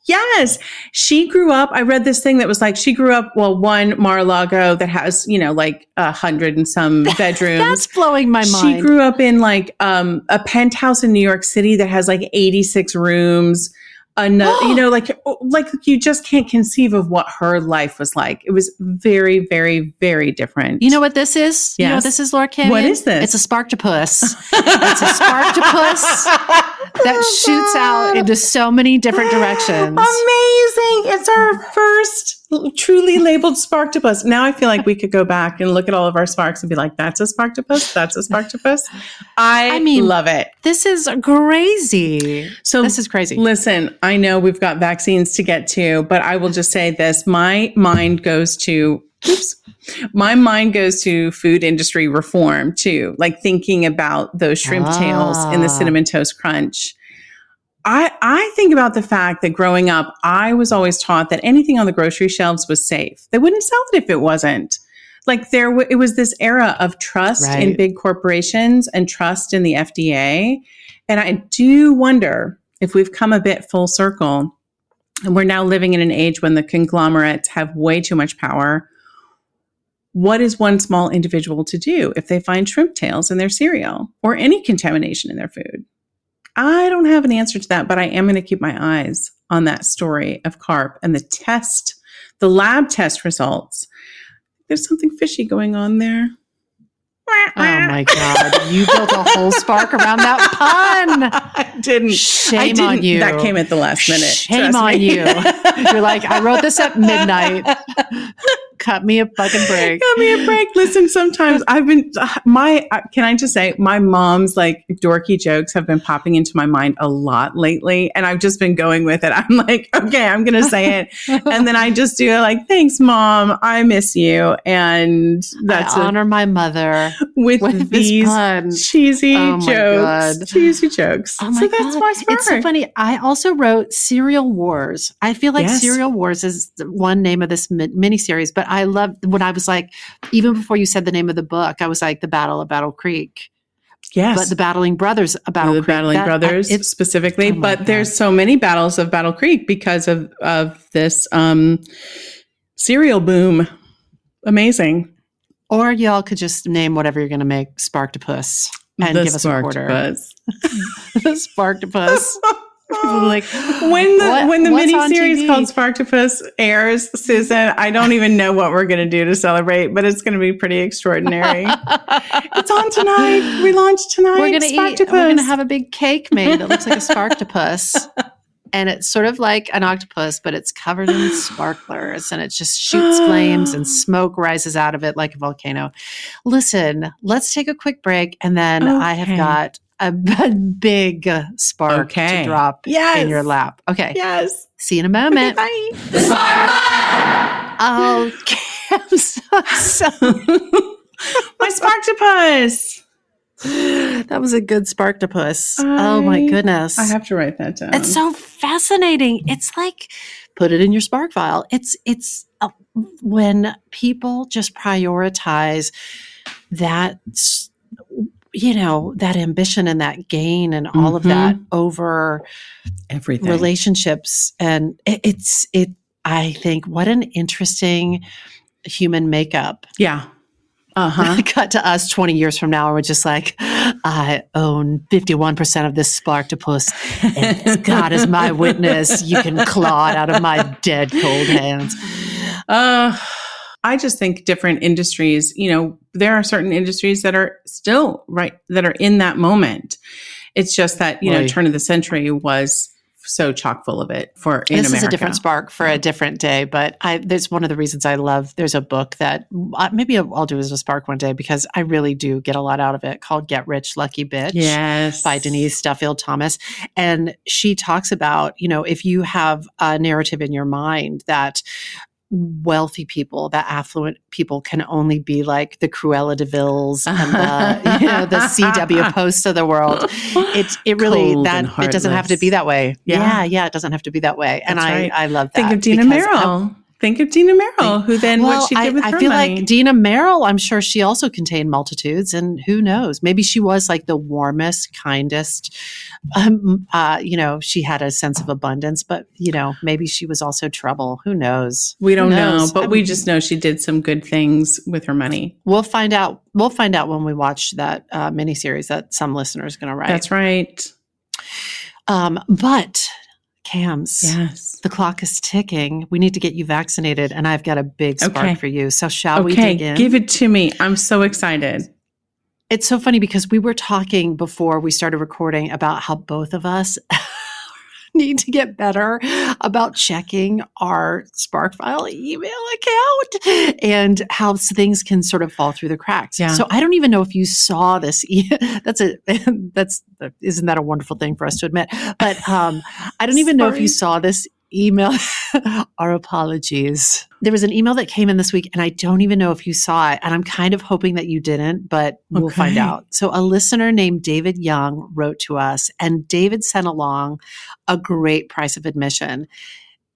Yes. She grew up, I read this thing that was like, she grew up, one Mar-a-Lago that has, like 100 and some bedrooms. That's blowing my mind. She grew up in like a penthouse in New York City that has like 86 rooms. another, like you just can't conceive of what her life was like. It was very, very, very different. You know what this is? Yes. You know what this is, Laura Canyon? What is this? It's a sparktopus. It's a sparktopus that shoots out into so many different directions. Amazing. It's our first truly labeled sparktopus. Now I feel like we could go back and look at all of our sparks and be like, that's a sparktopus. That's a sparktopus. I mean, love it. This is crazy. So this is crazy. Listen, I know we've got vaccines to get to, but I will just say this. My mind goes to food industry reform too. Like thinking about those shrimp tails in the Cinnamon Toast Crunch. I think about the fact that growing up, I was always taught that anything on the grocery shelves was safe. They wouldn't sell it if it wasn't. Like it was this era of trust in big corporations and trust in the FDA. And I do wonder if we've come a bit full circle and we're now living in an age when the conglomerates have way too much power. What is one small individual to do if they find shrimp tails in their cereal or any contamination in their food? I don't have an answer to that, but I am going to keep my eyes on that story of carp and the lab test results. There's something fishy going on there. Oh my God. You built a whole spark around that pun. I didn't. Shame on you. That came at the last minute. Shame on you. You're like, I wrote this at midnight. Cut me a fucking break. Cut me a break. Listen, sometimes can I just say, my mom's like dorky jokes have been popping into my mind a lot lately. And I've just been going with it. I'm like, okay, I'm going to say it. And then I just do it like, thanks, Mom. I miss you. And I honor my mother with these cheesy jokes. Cheesy jokes. Oh my God. That's my spark. It's so funny. I also wrote Cereal Wars. I feel like Cereal Wars is one name of this miniseries, but I loved when I was like, even before you said the name of the book, I was like, the Battle of Battle Creek. Yes. But the Battling Brothers of Battle Creek. The Battling Brothers specifically. But there's so many battles of Battle Creek because of this cereal boom. Amazing. Or y'all could just name whatever you're going to make Sparktopus and give us a quarter. The Sparktopus. Like when the miniseries called Sparktopus airs, Susan, I don't even know what we're going to do to celebrate, but it's going to be pretty extraordinary. It's on tonight. We launch tonight. We're going to have a big cake made that looks like a Sparktopus. And it's sort of like an octopus, but it's covered in sparklers and it just shoots flames and smoke rises out of it like a volcano. Listen, let's take a quick break. And then I have got a big spark to drop in your lap. Okay. Yes. See you in a moment. Okay, bye. The spark! Okay. I'm so My Sparktopus. That was a good Sparktopus. Oh my goodness. I have to write that down. It's so fascinating. It's like, put it in your spark file. It's when people just prioritize that, that ambition and that gain and all of that over everything, relationships. And I think what an interesting human makeup. Yeah. Cut to us 20 years from now, and we're just like, I own 51% of this Sparktopus, and God is my witness. You can claw it out of my dead, cold hands. I just think different industries, there are certain industries that are still that are in that moment. It's just that, turn of the century was so chock full of it in America. This is a different spark for a different day, but there's one of the reasons I love, there's a book that maybe I'll do as a spark one day because I really do get a lot out of it, called Get Rich, Lucky Bitch. Yes. By Denise Duffield Thomas. And she talks about, if you have a narrative in your mind that wealthy people, that affluent people can only be like the Cruella de Vil's and the CW Posts of the world. It really, it doesn't have to be that way. Yeah, it doesn't have to be that way. And I love that. Think of Dina Merrill. Think of Dina Merrill, who then what she did with her money. I feel like Dina Merrill, I'm sure she also contained multitudes, and who knows? Maybe she was like the warmest, kindest. She had a sense of abundance, but maybe she was also trouble. Who knows? We don't know, but we just know she did some good things with her money. We'll find out. We'll find out when we watch that miniseries that some listeners are going to write. That's right. But Cams. Yes. The clock is ticking. We need to get you vaccinated, and I've got a big spark for you. So shall we dig in? Give it to me. I'm so excited. It's so funny because we were talking before we started recording about how both of us need to get better about checking our SparkFile email account and how things can sort of fall through the cracks. Yeah. So I don't even know if you saw this. Isn't that a wonderful thing for us to admit? But I don't even know if you saw this email. Our apologies. There was an email that came in this week, and I don't even know if you saw it. And I'm kind of hoping that you didn't, but we'll find out. So a listener named David Young wrote to us, and David sent along a great price of admission.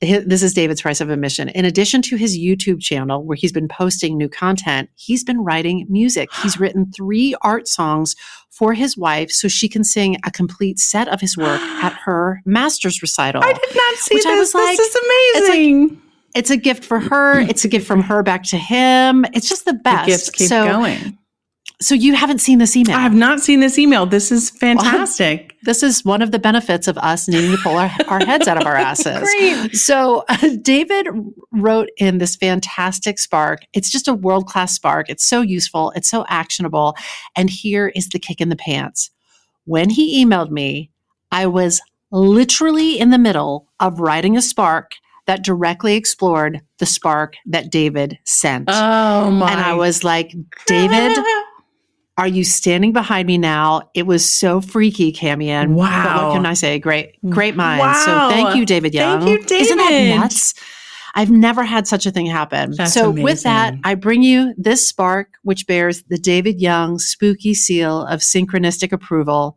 This is David's price of admission. In addition to his YouTube channel, where he's been posting new content, he's been writing music. He's written 3 art songs for his wife so she can sing a complete set of his work at her master's recital. I did not see this. I was like, this is amazing. It's a gift for her. It's a gift from her back to him. It's just the best. The gifts keep going. So you haven't seen this email? I have not seen this email. This is fantastic. Well, this is one of the benefits of us needing to pull our heads out of our asses. Great. So David wrote in this fantastic spark. It's just a world-class spark. It's so useful. It's so actionable. And here is the kick in the pants. When he emailed me, I was literally in the middle of writing a spark that directly explored the spark that David sent. Oh my. And I was like, David, are you standing behind me now? It was so freaky, Camian. Wow. But what can I say? Great minds. Wow. So thank you, David Young. Thank you, David. Isn't that nuts? I've never had such a thing happen. That's so amazing. With that, I bring you this spark, which bears the David Young spooky seal of synchronistic approval.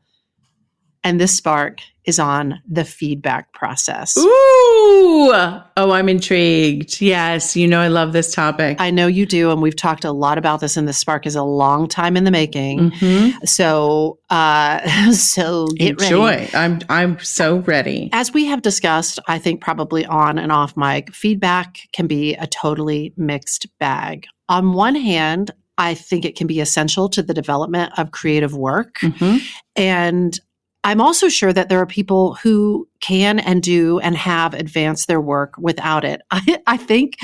And this spark is on the feedback process. Ooh. Oh, I'm intrigued. Yes. I love this topic. I know you do. And we've talked a lot about this, and the spark is a long time in the making. Mm-hmm. So get Enjoy. ready. I'm so ready. As we have discussed, I think probably on and off mic, feedback can be a totally mixed bag. On one hand, I think it can be essential to the development of creative work. Mm-hmm. And I'm also sure that there are people who can and do and have advanced their work without it. I think,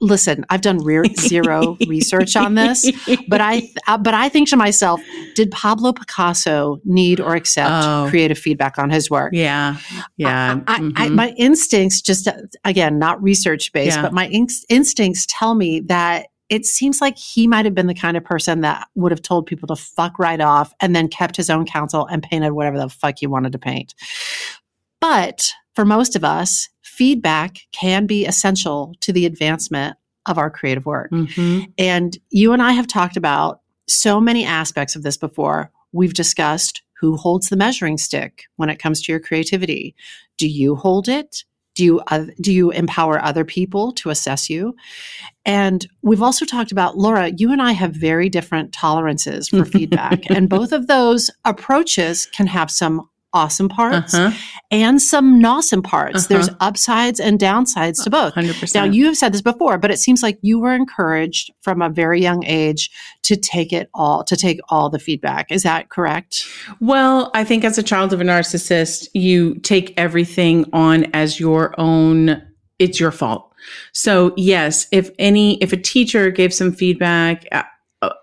listen, I've done zero research on this, but I think to myself, did Pablo Picasso need or accept creative feedback on his work? Yeah. My instincts, just again, not research based, but my instincts tell me that it seems like he might have been the kind of person that would have told people to fuck right off and then kept his own counsel and painted whatever the fuck he wanted to paint. But for most of us, feedback can be essential to the advancement of our creative work. Mm-hmm. And you and I have talked about so many aspects of this before. We've discussed who holds the measuring stick when it comes to your creativity. Do you hold it? Do you empower other people to assess you? And we've also talked about, Laura, you and I have very different tolerances for feedback. And both of those approaches can have some awesome parts and some awesome parts. There's upsides and downsides to both. 100%. Now, you have said this before, but it seems like you were encouraged from a very young age to take all the feedback. Is that correct? Well, I think as a child of a narcissist, you take everything on as your own. It's your fault. So yes, if a teacher gave some feedback,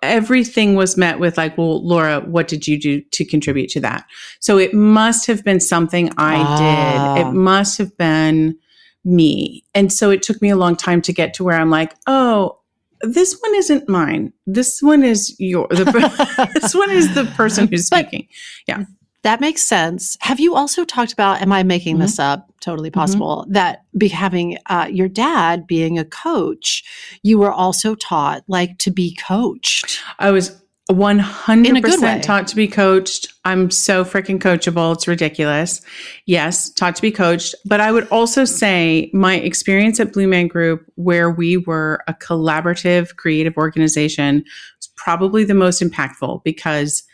everything was met with like, well, Laura, what did you do to contribute to that? So it must have been something I did. It must have been me. And so it took me a long time to get to where I'm like, oh, this one isn't mine. This one is this one is the person who's speaking. Yeah. That makes sense. Have you also talked about, am I making this up? Totally possible, that having your dad being a coach, you were also taught like to be coached. I was 100% taught to be coached. I'm so freaking coachable. It's ridiculous. Yes, taught to be coached. But I would also say my experience at Blue Man Group, where we were a collaborative creative organization, was probably the most impactful because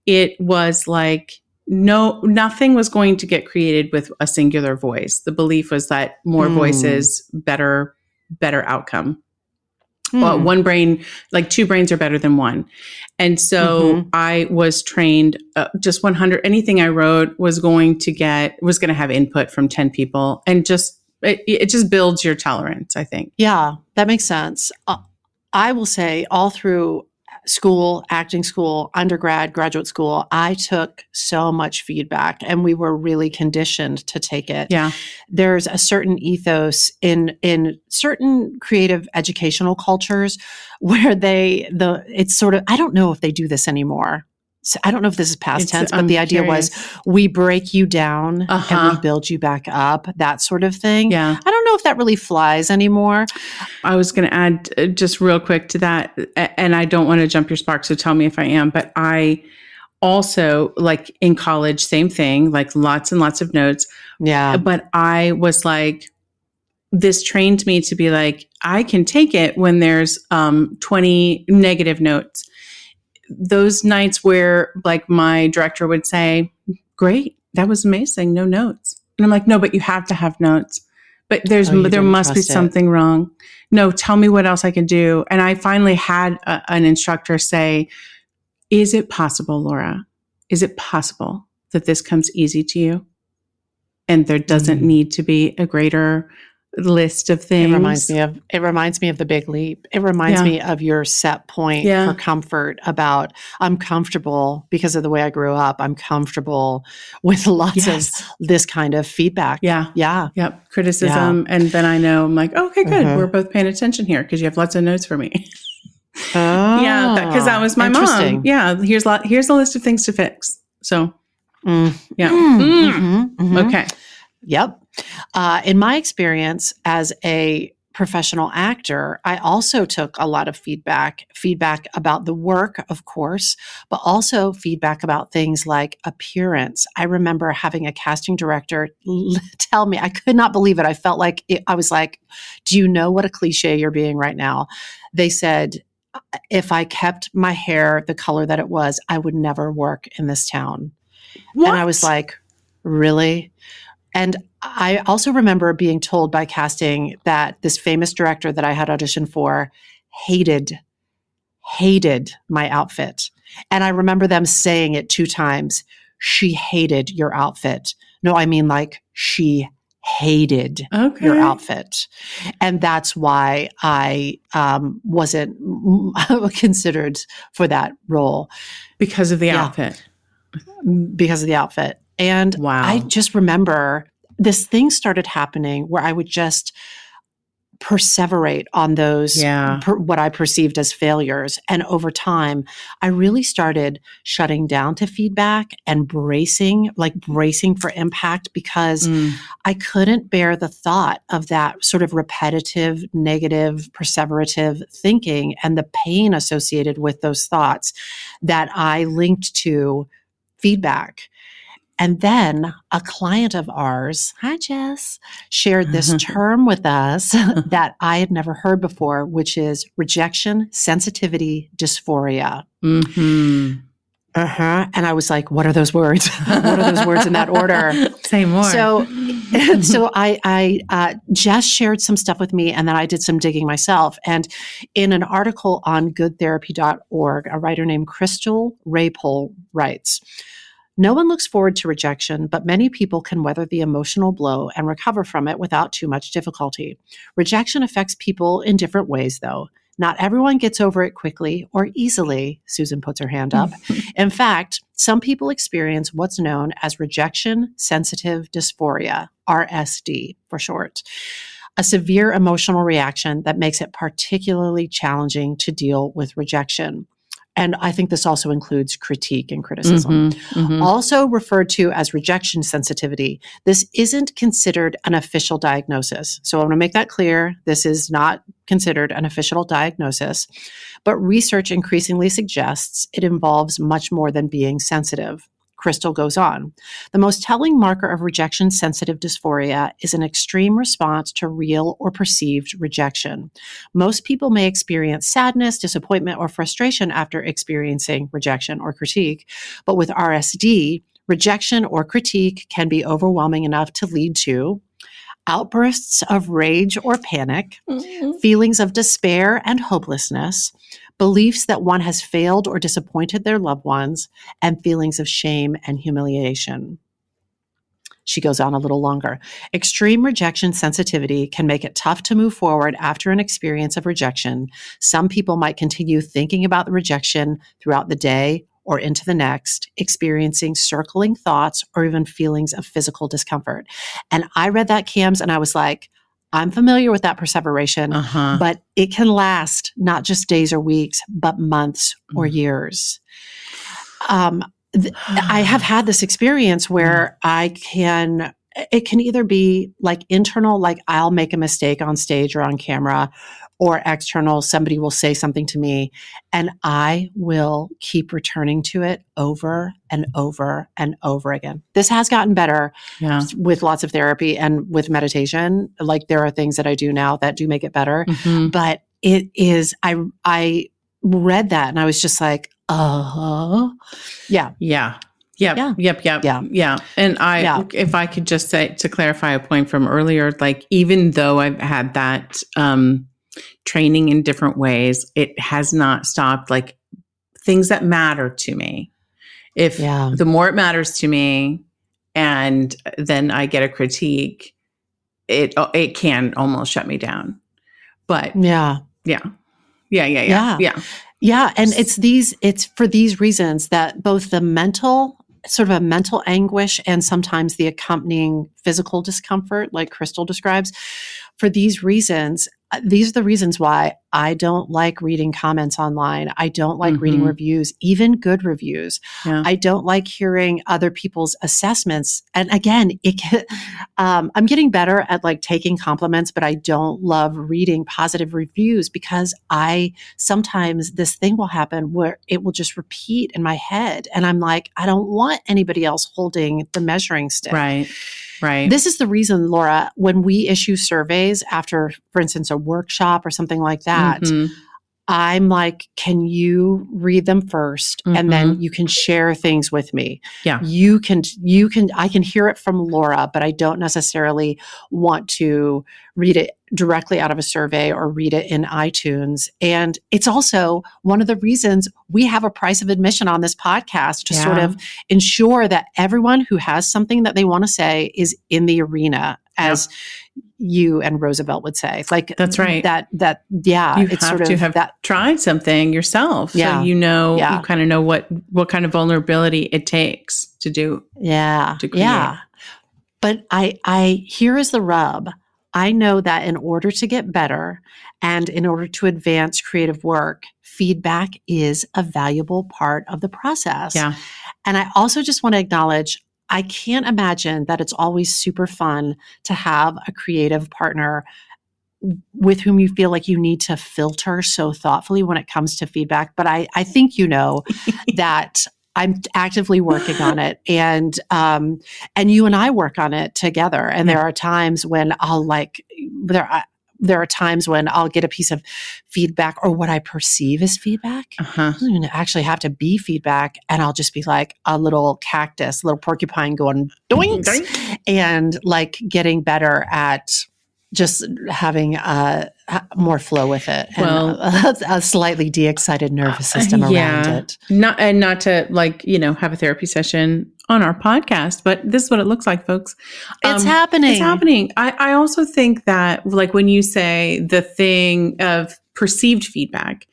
it was like, nothing was going to get created with a singular voice. The belief was that more voices, better outcome. One brain, like two brains are better than one. And so I was trained just 100, anything I wrote was going to have input from 10 people, and it just builds your tolerance, I think. Yeah, that makes sense. I will say all through school, acting school, undergrad, graduate school, I took so much feedback, and we were really conditioned to take it. Yeah. There's a certain ethos in certain creative educational cultures where it's sort of, I don't know if they do this anymore. So I don't know if this is past tense, but the idea was we break you down and we build you back up, that sort of thing. Yeah. I don't know if that really flies anymore. I was going to add just real quick to that, and I don't want to jump your spark, so tell me if I am, but I also, like in college, same thing, like lots and lots of notes. Yeah. But I was like, this trained me to be like, I can take it when there's 20 negative notes. Those nights where like my director would say, great, that was amazing, no notes. And I'm like, no, but you have to have notes. But there must be something wrong. No, tell me what else I can do. And I finally had an instructor say, is it possible, Laura? Is it possible that this comes easy to you? And there doesn't need to be a greater list of things. It reminds me of the big leap. It reminds me of your set point for comfort about, I'm comfortable because of the way I grew up. I'm comfortable with lots of this kind of feedback. Yeah. Yeah. Yep. Criticism. Yeah. And then I know I'm like, okay, good. We're both paying attention here because you have lots of notes for me. Yeah. Because that was my mom. Yeah. Here's a list of things to fix. So okay. Yep. In my experience as a professional actor, I also took a lot of feedback about the work, of course, but also feedback about things like appearance. I remember having a casting director tell me, I could not believe it. I felt like I was like, do you know what a cliche you're being right now? They said, if I kept my hair the color that it was, I would never work in this town. What? And I was like, really? And I also remember being told by casting that this famous director that I had auditioned for hated my outfit. And I remember them saying it 2 times. She hated your outfit. No, I mean like she hated your outfit. And that's why I wasn't considered for that role. Because of the outfit. Because of the outfit. And I just remember this thing started happening where I would just perseverate on those, what I perceived as failures. And over time, I really started shutting down to feedback and bracing for impact, because I couldn't bear the thought of that sort of repetitive, negative, perseverative thinking and the pain associated with those thoughts that I linked to feedback. And then a client of ours, hi Jess, shared this term with us that I had never heard before, which is rejection sensitivity dysphoria. And I was like, what are those words? What are those words in that order? Say more. So I Jess shared some stuff with me, and then I did some digging myself. And in an article on goodtherapy.org, a writer named Crystal Raypole writes, no one looks forward to rejection, but many people can weather the emotional blow and recover from it without too much difficulty. Rejection affects people in different ways, though. Not everyone gets over it quickly or easily. Susan puts her hand up. In fact, some people experience what's known as rejection sensitive dysphoria, RSD for short, a severe emotional reaction that makes it particularly challenging to deal with rejection. And I think this also includes critique and criticism. Also referred to as rejection sensitivity, this isn't considered an official diagnosis. So I want to make that clear. This is not considered an official diagnosis, but research increasingly suggests it involves much more than being sensitive. Crystal goes on. The most telling marker of rejection-sensitive dysphoria is an extreme response to real or perceived rejection. Most people may experience sadness, disappointment, or frustration after experiencing rejection or critique, but with RSD, rejection or critique can be overwhelming enough to lead to outbursts of rage or panic, feelings of despair and hopelessness, beliefs that one has failed or disappointed their loved ones, and feelings of shame and humiliation. She goes on a little longer. Extreme rejection sensitivity can make it tough to move forward after an experience of rejection. Some people might continue thinking about the rejection throughout the day or into the next, experiencing circling thoughts or even feelings of physical discomfort. And I read that, Cams, and I was like, I'm familiar with that perseveration, but it can last not just days or weeks, but months or years. I have had this experience where it can either be like internal, like I'll make a mistake on stage or on camera, or external, somebody will say something to me and I will keep returning to it over and over and over again. This has gotten better with lots of therapy and with meditation. Like there are things that I do now that do make it better, but it is, I read that and I was just like, yeah. And if I could just say, to clarify a point from earlier, like, even though I've had that, training in different ways, it has not stopped, like, things that matter to me. The more it matters to me and then I get a critique, it can almost shut me down. But yeah. And it's for these reasons that both the mental, sort of a mental anguish and sometimes the accompanying physical discomfort, like Crystal describes, for these reasons, these are the reasons why I don't like reading comments online. I don't like reading reviews, even good reviews. I don't like hearing other people's assessments. And again, I'm getting better at like taking compliments, but I don't love reading positive reviews because sometimes this thing will happen where it will just repeat in my head. And I'm like, I don't want anybody else holding the measuring stick. Right. This is the reason, Laura, when we issue surveys after, for instance, a workshop or something like that, I'm like, can you read them first and then you can share things with me? Yeah. I can hear it from Laura, but I don't necessarily want to read it directly out of a survey or read it in iTunes. And it's also one of the reasons we have a price of admission on this podcast to sort of ensure that everyone who has something that they want to say is in the arena, as you and Roosevelt would say. Like, that's right. You it's have to have tried something yourself. So you kind of know what kind of vulnerability it takes to do. To create. But here is the rub. I know that in order to get better and in order to advance creative work, feedback is a valuable part of the process. And I also just want to acknowledge, I can't imagine that it's always super fun to have a creative partner with whom you feel like you need to filter so thoughtfully when it comes to feedback. But I think that I'm actively working on it, and you and I work on it together. And there are times when there are times when I'll get a piece of feedback or what I perceive as feedback. It doesn't even actually have to be feedback. And I'll just be like a little cactus, a little porcupine going doinks, and like getting better at just having more flow with it, and a slightly de-excited nervous system around it. Not to have a therapy session on our podcast, but this is what it looks like, folks. It's happening. It's happening. I also think that, like, when you say the thing of perceived feedback,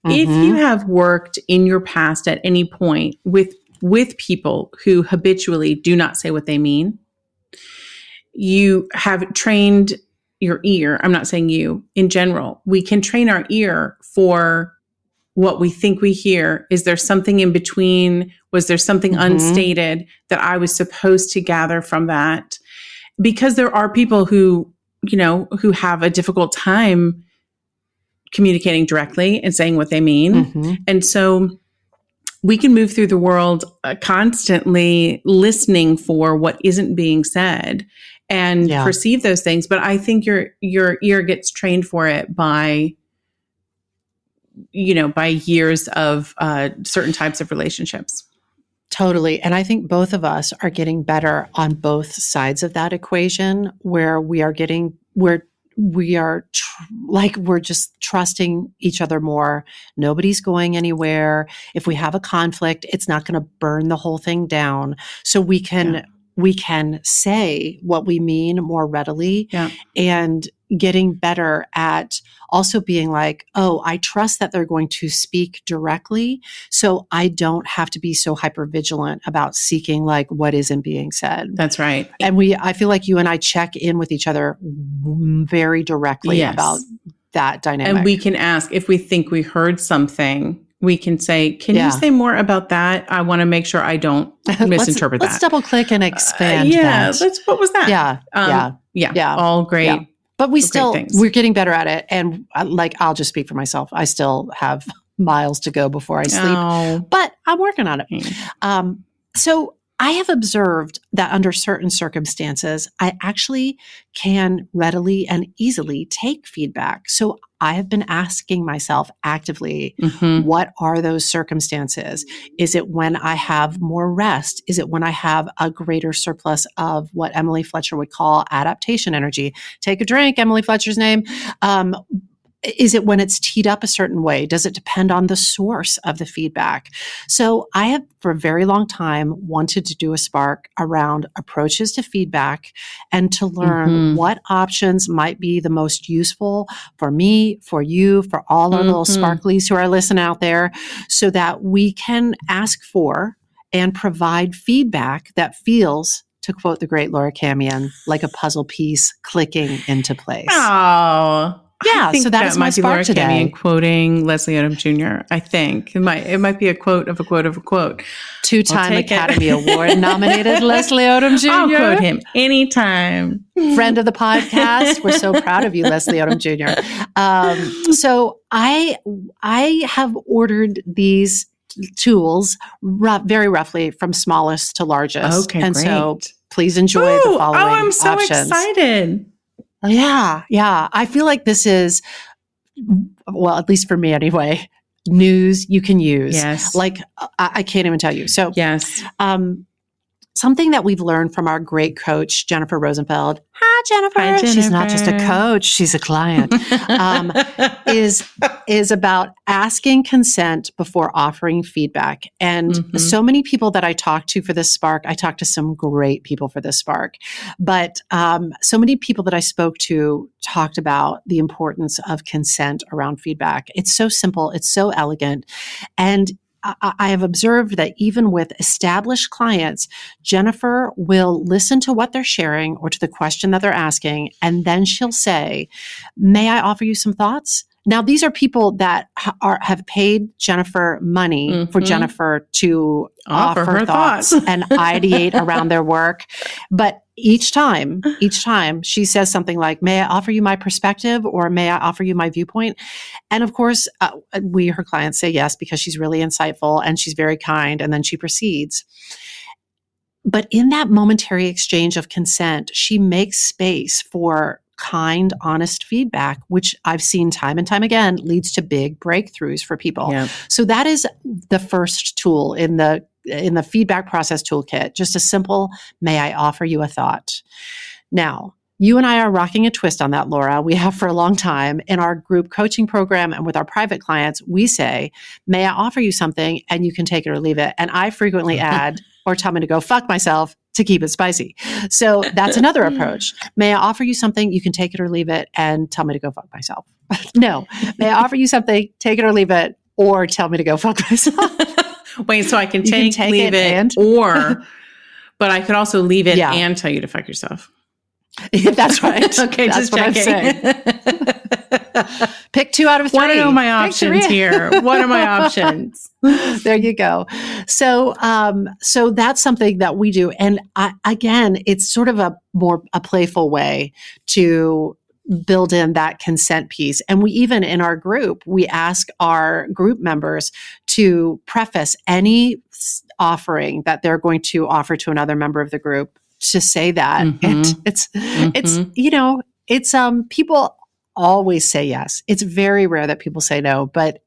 if you have worked in your past at any point with people who habitually do not say what they mean, you have trained your ear. I'm not saying you, in general. We can train our ear for what we think we hear. Is there something in between? Was there something unstated that I was supposed to gather from that? Because there are people who have a difficult time communicating directly and saying what they mean. And so we can move through the world constantly listening for what isn't being said and perceive those things. But I think your ear gets trained for it by years of certain types of relationships. Totally. And I think both of us are getting better on both sides of that equation, where we're just trusting each other more. Nobody's going anywhere. If we have a conflict, it's not going to burn the whole thing down. So we can say what we mean more readily, and getting better at also being like, oh, I trust that they're going to speak directly. So I don't have to be so hyper vigilant about seeking like what isn't being said. That's right. And I feel like you and I check in with each other very directly about that dynamic. And we can ask if we think we heard something. We can say, can you say more about that? I want to make sure I don't misinterpret that. Let's double click and expand that. What was that? Yeah. All great. Yeah. But we're getting better at it. And I'll just speak for myself. I still have miles to go before I sleep, but I'm working on it. So I have observed that under certain circumstances, I actually can readily and easily take feedback. So I have been asking myself actively, what are those circumstances? Is it when I have more rest? Is it when I have a greater surplus of what Emily Fletcher would call adaptation energy? Take a drink, Emily Fletcher's name. Is it when it's teed up a certain way? Does it depend on the source of the feedback? So I have for a very long time wanted to do a Spark around approaches to feedback and to learn what options might be the most useful for me, for you, for all our little sparklies who are listening out there, so that we can ask for and provide feedback that feels, to quote the great Laura Camion, like a puzzle piece clicking into place. Oh. Yeah, so that is my spark Laura today. Camion quoting Leslie Odom Jr. I think it might be a quote of a quote of a quote. Two-time Academy Award nominated Leslie Odom Jr. I'll quote him anytime. Friend of the podcast. We're so proud of you, Leslie Odom Jr. So I have ordered these tools very roughly from smallest to largest. Okay, and great. So please enjoy the following options. I'm so excited. Yeah. I feel like this is, well, at least for me anyway, news you can use. Yes. Like I can't even tell you. So yes. Something that we've learned from our great coach, Jennifer Rosenfeld. Hi, Jennifer. Hi, Jennifer. She's not just a coach, she's a client. Is about asking consent before offering feedback. And so many people that I talk to for this Spark, I talked to some great people for this Spark, but so many people that I spoke to talked about the importance of consent around feedback. It's so simple. It's so elegant. And I have observed that even with established clients, Jennifer will listen to what they're sharing or to the question that they're asking, and then she'll say, may I offer you some thoughts? Now, these are people that have paid Jennifer money for Jennifer to offer her thoughts and ideate around their work. But each time she says something like, may I offer you my perspective, or may I offer you my viewpoint? And of course, her clients say yes, because she's really insightful and she's very kind. And then she proceeds. But in that momentary exchange of consent, she makes space for kind, honest feedback, which I've seen time and time again leads to big breakthroughs for people. Yeah. So that is the first tool in the feedback process toolkit, just a simple, may I offer you a thought? Now, you and I are rocking a twist on that, Laura. We have for a long time. In our group coaching program and with our private clients, we say, may I offer you something and you can take it or leave it. And I frequently add, or tell me to go fuck myself, to keep it spicy. So that's another approach. May I offer you something, you can take it or leave it, and tell me to go fuck myself. No. May I offer you something, take it or leave it, or tell me to go fuck myself. Wait, so I can take leave it, but I could also leave it and tell you to fuck yourself. That's right. Okay, that's just what checking. I'm saying. Pick 2 out of 3. What are my options here? What are my options? There you go. So that's something that we do. And again, it's sort of a playful way to build in that consent piece. And we even in our group, we ask our group members to preface any offering that they're going to offer to another member of the group to say that. And it's people always say yes. It's very rare that people say no, but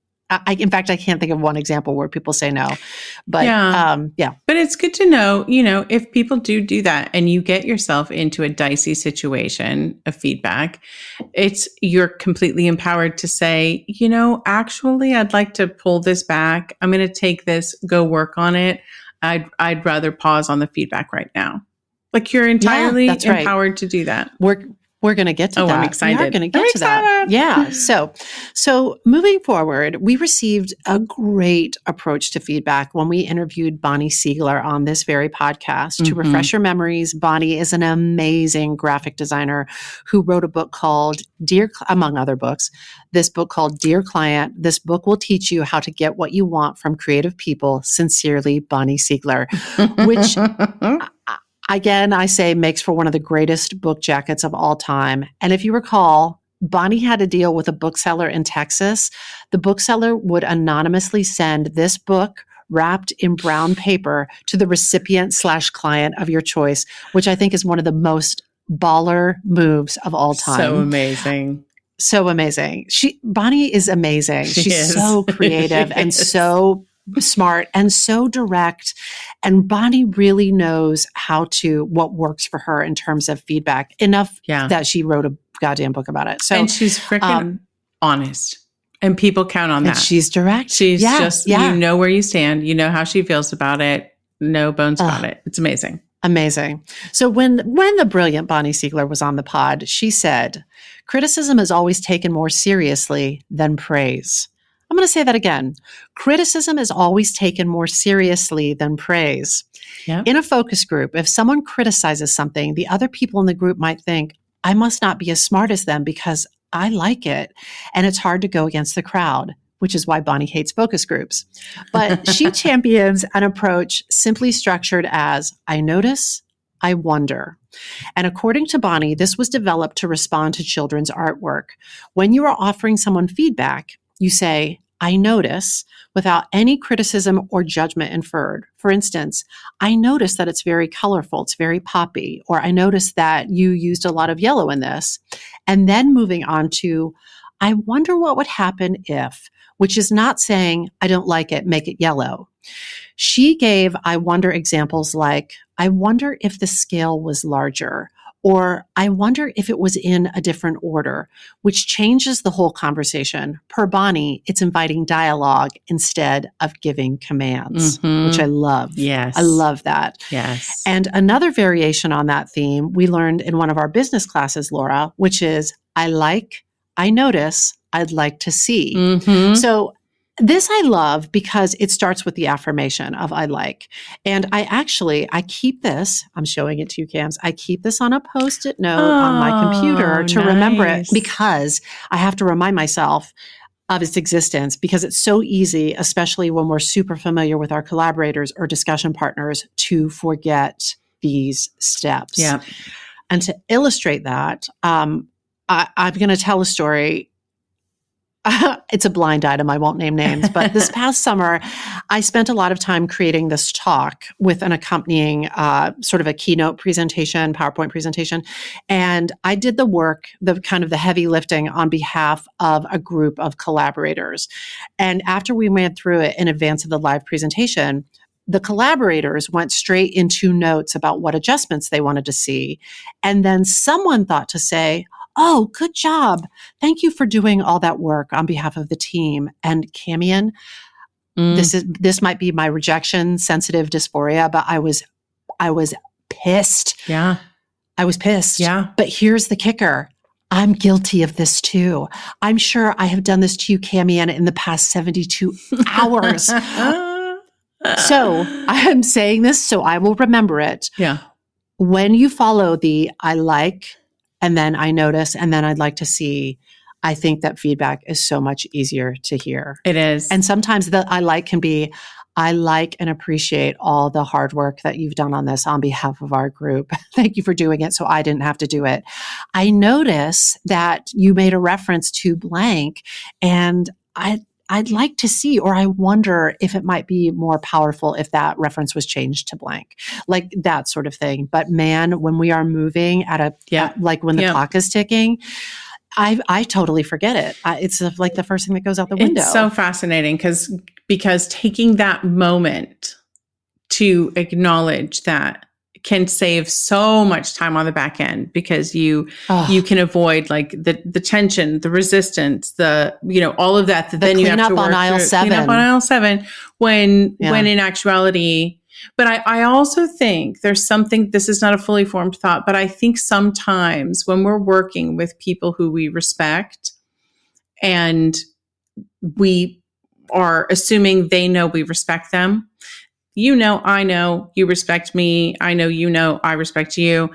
In fact, I can't think of one example where people say no, but yeah. But it's good to know, if people do that and you get yourself into a dicey situation of feedback, you're completely empowered to say, actually, I'd like to pull this back. I'm going to take this, go work on it. I'd rather pause on the feedback right now. Like you're entirely empowered to do that. We're going to get to that. I'm excited. We are going to get to that. Yeah. So moving forward, we received a great approach to feedback when we interviewed Bonnie Siegler on this very podcast. To refresh your memories, Bonnie is an amazing graphic designer who wrote a book called among other books, this book called Dear Client. This book will teach you how to get what you want from creative people. Sincerely, Bonnie Siegler, which again, I say makes for one of the greatest book jackets of all time. And if you recall, Bonnie had a deal with a bookseller in Texas. The bookseller would anonymously send this book wrapped in brown paper to the recipient/client of your choice, which I think is one of the most baller moves of all time. So amazing. So amazing. Bonnie is amazing. She's so creative and so smart and so direct. And Bonnie really knows what works for her in terms of feedback enough that she wrote a goddamn book about it. So, and she's freaking honest, and people count on that. She's direct. She's you know where you stand. You know how she feels about it. No bones about it. It's amazing. Amazing. So when the brilliant Bonnie Siegler was on the pod, she said, criticism is always taken more seriously than praise. I'm going to say that again. Criticism is always taken more seriously than praise. Yep. In a focus group, if someone criticizes something, the other people in the group might think, I must not be as smart as them because I like it. And it's hard to go against the crowd, which is why Bonnie hates focus groups. But she champions an approach simply structured as, I notice, I wonder. And according to Bonnie, this was developed to respond to children's artwork. When you are offering someone feedback, you say, I notice, without any criticism or judgment inferred. For instance, I notice that it's very colorful, it's very poppy, or I notice that you used a lot of yellow in this. And then moving on to, I wonder what would happen if, which is not saying, I don't like it, make it yellow. She gave I wonder examples like, I wonder if the scale was larger, or I wonder if it was in a different order, which changes the whole conversation. Per Bonnie, it's inviting dialogue instead of giving commands, which I love. Yes. I love that. Yes. And another variation on that theme we learned in one of our business classes, Laura, which is I like, I notice, I'd like to see. So this I love because it starts with the affirmation of I like. And I keep this, I'm showing it to you, Cams. I keep this on a Post-it note on my computer to remember it because I have to remind myself of its existence because it's so easy, especially when we're super familiar with our collaborators or discussion partners, to forget these steps. Yeah. And to illustrate that, I'm going to tell a story. It's a blind item. I won't name names, but this past summer, I spent a lot of time creating this talk with an accompanying sort of a keynote presentation, PowerPoint presentation. And I did the work, the kind of the heavy lifting on behalf of a group of collaborators. And after we went through it in advance of the live presentation, the collaborators went straight into notes about what adjustments they wanted to see. And then someone thought to say, oh, good job. Thank you for doing all that work on behalf of the team. And Camion, this might be my rejection, sensitive dysphoria, but I was pissed. Yeah. I was pissed. Yeah. But here's the kicker. I'm guilty of this too. I'm sure I have done this to you, Camion, in the past 72 hours. So I'm saying this so I will remember it. Yeah. When you follow the I like, and then I notice, and then I'd like to see, I think that feedback is so much easier to hear. It is. And sometimes the I like can be, I like and appreciate all the hard work that you've done on this on behalf of our group. Thank you for doing it so I didn't have to do it. I notice that you made a reference to blank, and I'd like to see, or I wonder if it might be more powerful if that reference was changed to blank, like that sort of thing. But man, when we are moving at like when the clock is ticking, I totally forget it. It's like the first thing that goes out the window. It's so fascinating because taking that moment to acknowledge that can save so much time on the back end, because you can avoid like the tension, the resistance, all of that. Then you have to work on aisle 7. Clean up on aisle 7 when in actuality. But I also think there's something, this is not a fully formed thought, but I think sometimes when we're working with people who we respect and we are assuming they know we respect them, I know, you respect me. I know, I respect you.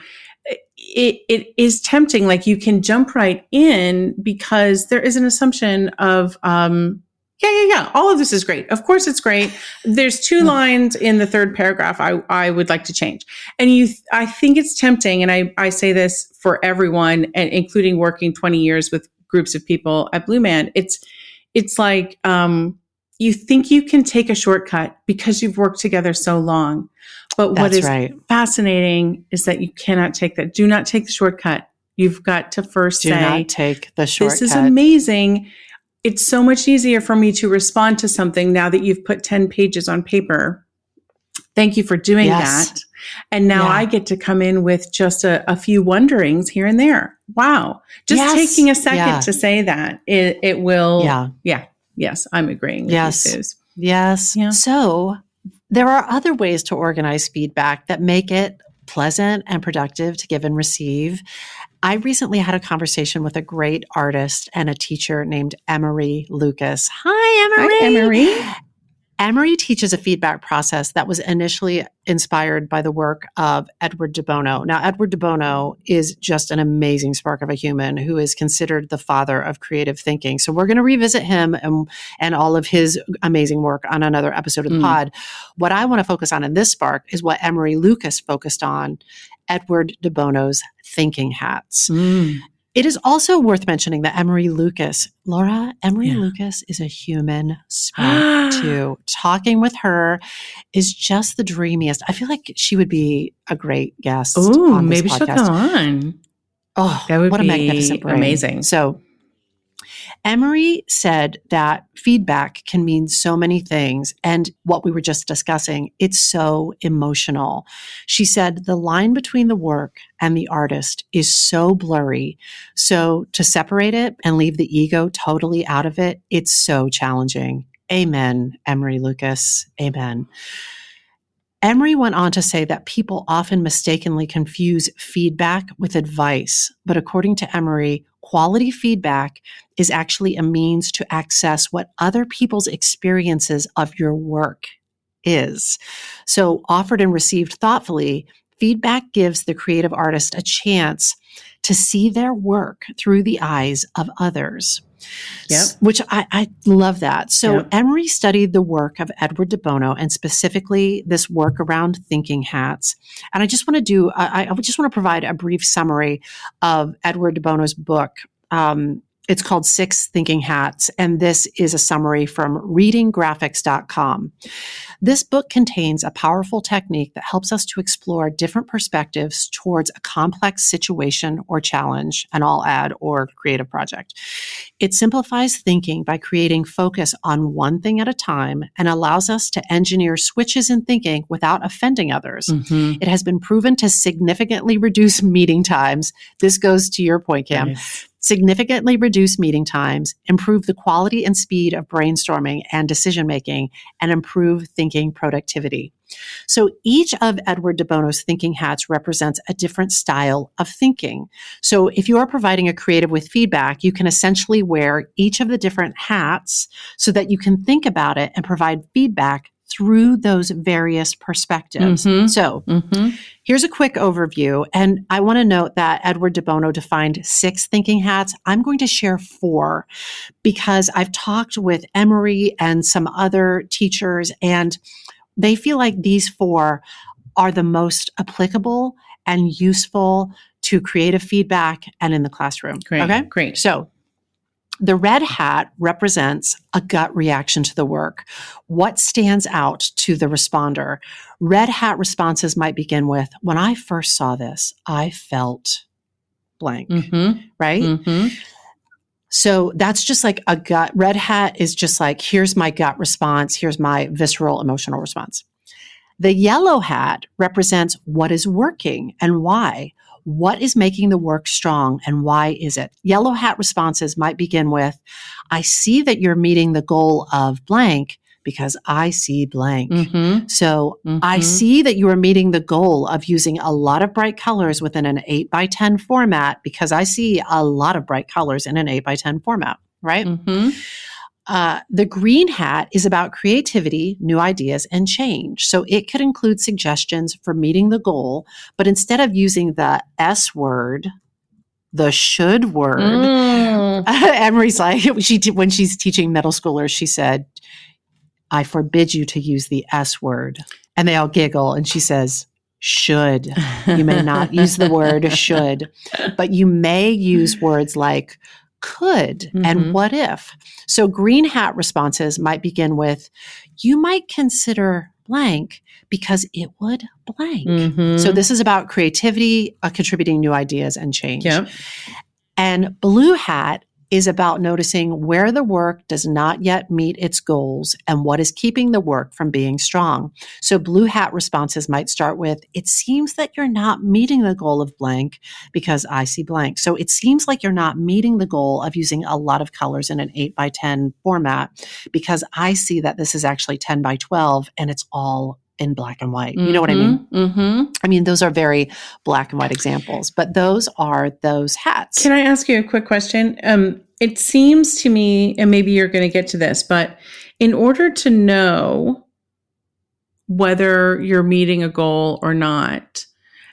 It is tempting. Like you can jump right in because there is an assumption of, all of this is great. Of course it's great. There's 2 lines in the 3rd paragraph I would like to change. And I think it's tempting. And I say this for everyone, and including working 20 years with groups of people at Blue Man. It's like, you think you can take a shortcut because you've worked together so long. But what is fascinating is that you cannot take that. Do not take the shortcut. You've got to first say, do not take the shortcut. This is amazing. It's so much easier for me to respond to something now that you've put 10 pages on paper. Thank you for doing that. And now I get to come in with just a few wonderings here and there. Wow. Just taking a second to say that, it will. Yes, I'm agreeing with you, Suze. Yes. Yeah. So there are other ways to organize feedback that make it pleasant and productive to give and receive. I recently had a conversation with a great artist and a teacher named Emery Lucas. Hi, Emery. Hi, Emery. Emery teaches a feedback process that was initially inspired by the work of Edward de Bono. Now, Edward de Bono is just an amazing spark of a human who is considered the father of creative thinking. So we're going to revisit him and all of his amazing work on another episode of the pod. What I want to focus on in this spark is what Emery Lucas focused on, Edward de Bono's thinking hats. It is also worth mentioning that Emery Lucas is a human spark too. Talking with her is just the dreamiest. I feel like she would be a great guest. Ooh, maybe she'll come on. Oh, that would what be a magnificent brain. Amazing. So Emery said that feedback can mean so many things. And what we were just discussing, it's so emotional. She said the line between the work and the artist is so blurry. So to separate it and leave the ego totally out of it, it's so challenging. Amen, Emery Lucas. Amen. Emery went on to say that people often mistakenly confuse feedback with advice. But according to Emery, quality feedback is actually a means to access what other people's experiences of your work is. So offered and received thoughtfully, feedback gives the creative artist a chance to see their work through the eyes of others. Yep. Which I love that. So Emery studied the work of Edward de Bono and specifically this work around thinking hats. And I just want to I just want to provide a brief summary of Edward de Bono's book. It's called 6 Thinking Hats, and this is a summary from readinggraphics.com. This book contains a powerful technique that helps us to explore different perspectives towards a complex situation or challenge, and I'll add, or creative project. It simplifies thinking by creating focus on one thing at a time and allows us to engineer switches in thinking without offending others. Mm-hmm. It has been proven to significantly reduce meeting times. This goes to your point, Cam. Nice. Significantly reduce meeting times, improve the quality and speed of brainstorming and decision-making, and improve thinking productivity. So each of Edward de Bono's thinking hats represents a different style of thinking. So if you are providing a creative with feedback, you can essentially wear each of the different hats so that you can think about it and provide feedback through those various perspectives. Mm-hmm. So here's a quick overview. And I want to note that Edward de Bono defined 6 thinking hats. I'm going to share 4 because I've talked with Emery and some other teachers, and they feel like these 4 are the most applicable and useful to creative feedback and in the classroom. Great. Okay? Great. So the red hat represents a gut reaction to the work. What stands out to the responder? Red hat responses might begin with, when I first saw this, I felt blank, right? Mm-hmm. So that's just like a gut. Red hat is just like, here's my gut response. Here's my visceral emotional response. The yellow hat represents what is working and why. What is making the work strong and why is it? Yellow hat responses might begin with, I see that you're meeting the goal of blank because I see blank. So I see that you are meeting the goal of using a lot of bright colors within an 8x10 format because I see a lot of bright colors in an 8x10 format, right? The green hat is about creativity, new ideas, and change. So it could include suggestions for meeting the goal, but instead of using the S word, the should word, Emery's like, when she's teaching middle schoolers, she said, I forbid you to use the S word. And they all giggle. And she says, should. You may not use the word should, but you may use words like could and what if. So green hat responses might begin with, you might consider blank because it would blank. So this is about creativity, contributing new ideas and change. And blue hat is about noticing where the work does not yet meet its goals and what is keeping the work from being strong. So blue hat responses might start with, it seems that you're not meeting the goal of blank because I see blank. So it seems like you're not meeting the goal of using a lot of colors in an 8x10 format because I see that this is actually 10x12 and it's all in black and white. You know what I mean? I mean, those are very black and white examples, but those are those hats. Can I ask you a quick question? It seems to me, and maybe you're going to get to this, but in order to know whether you're meeting a goal or not,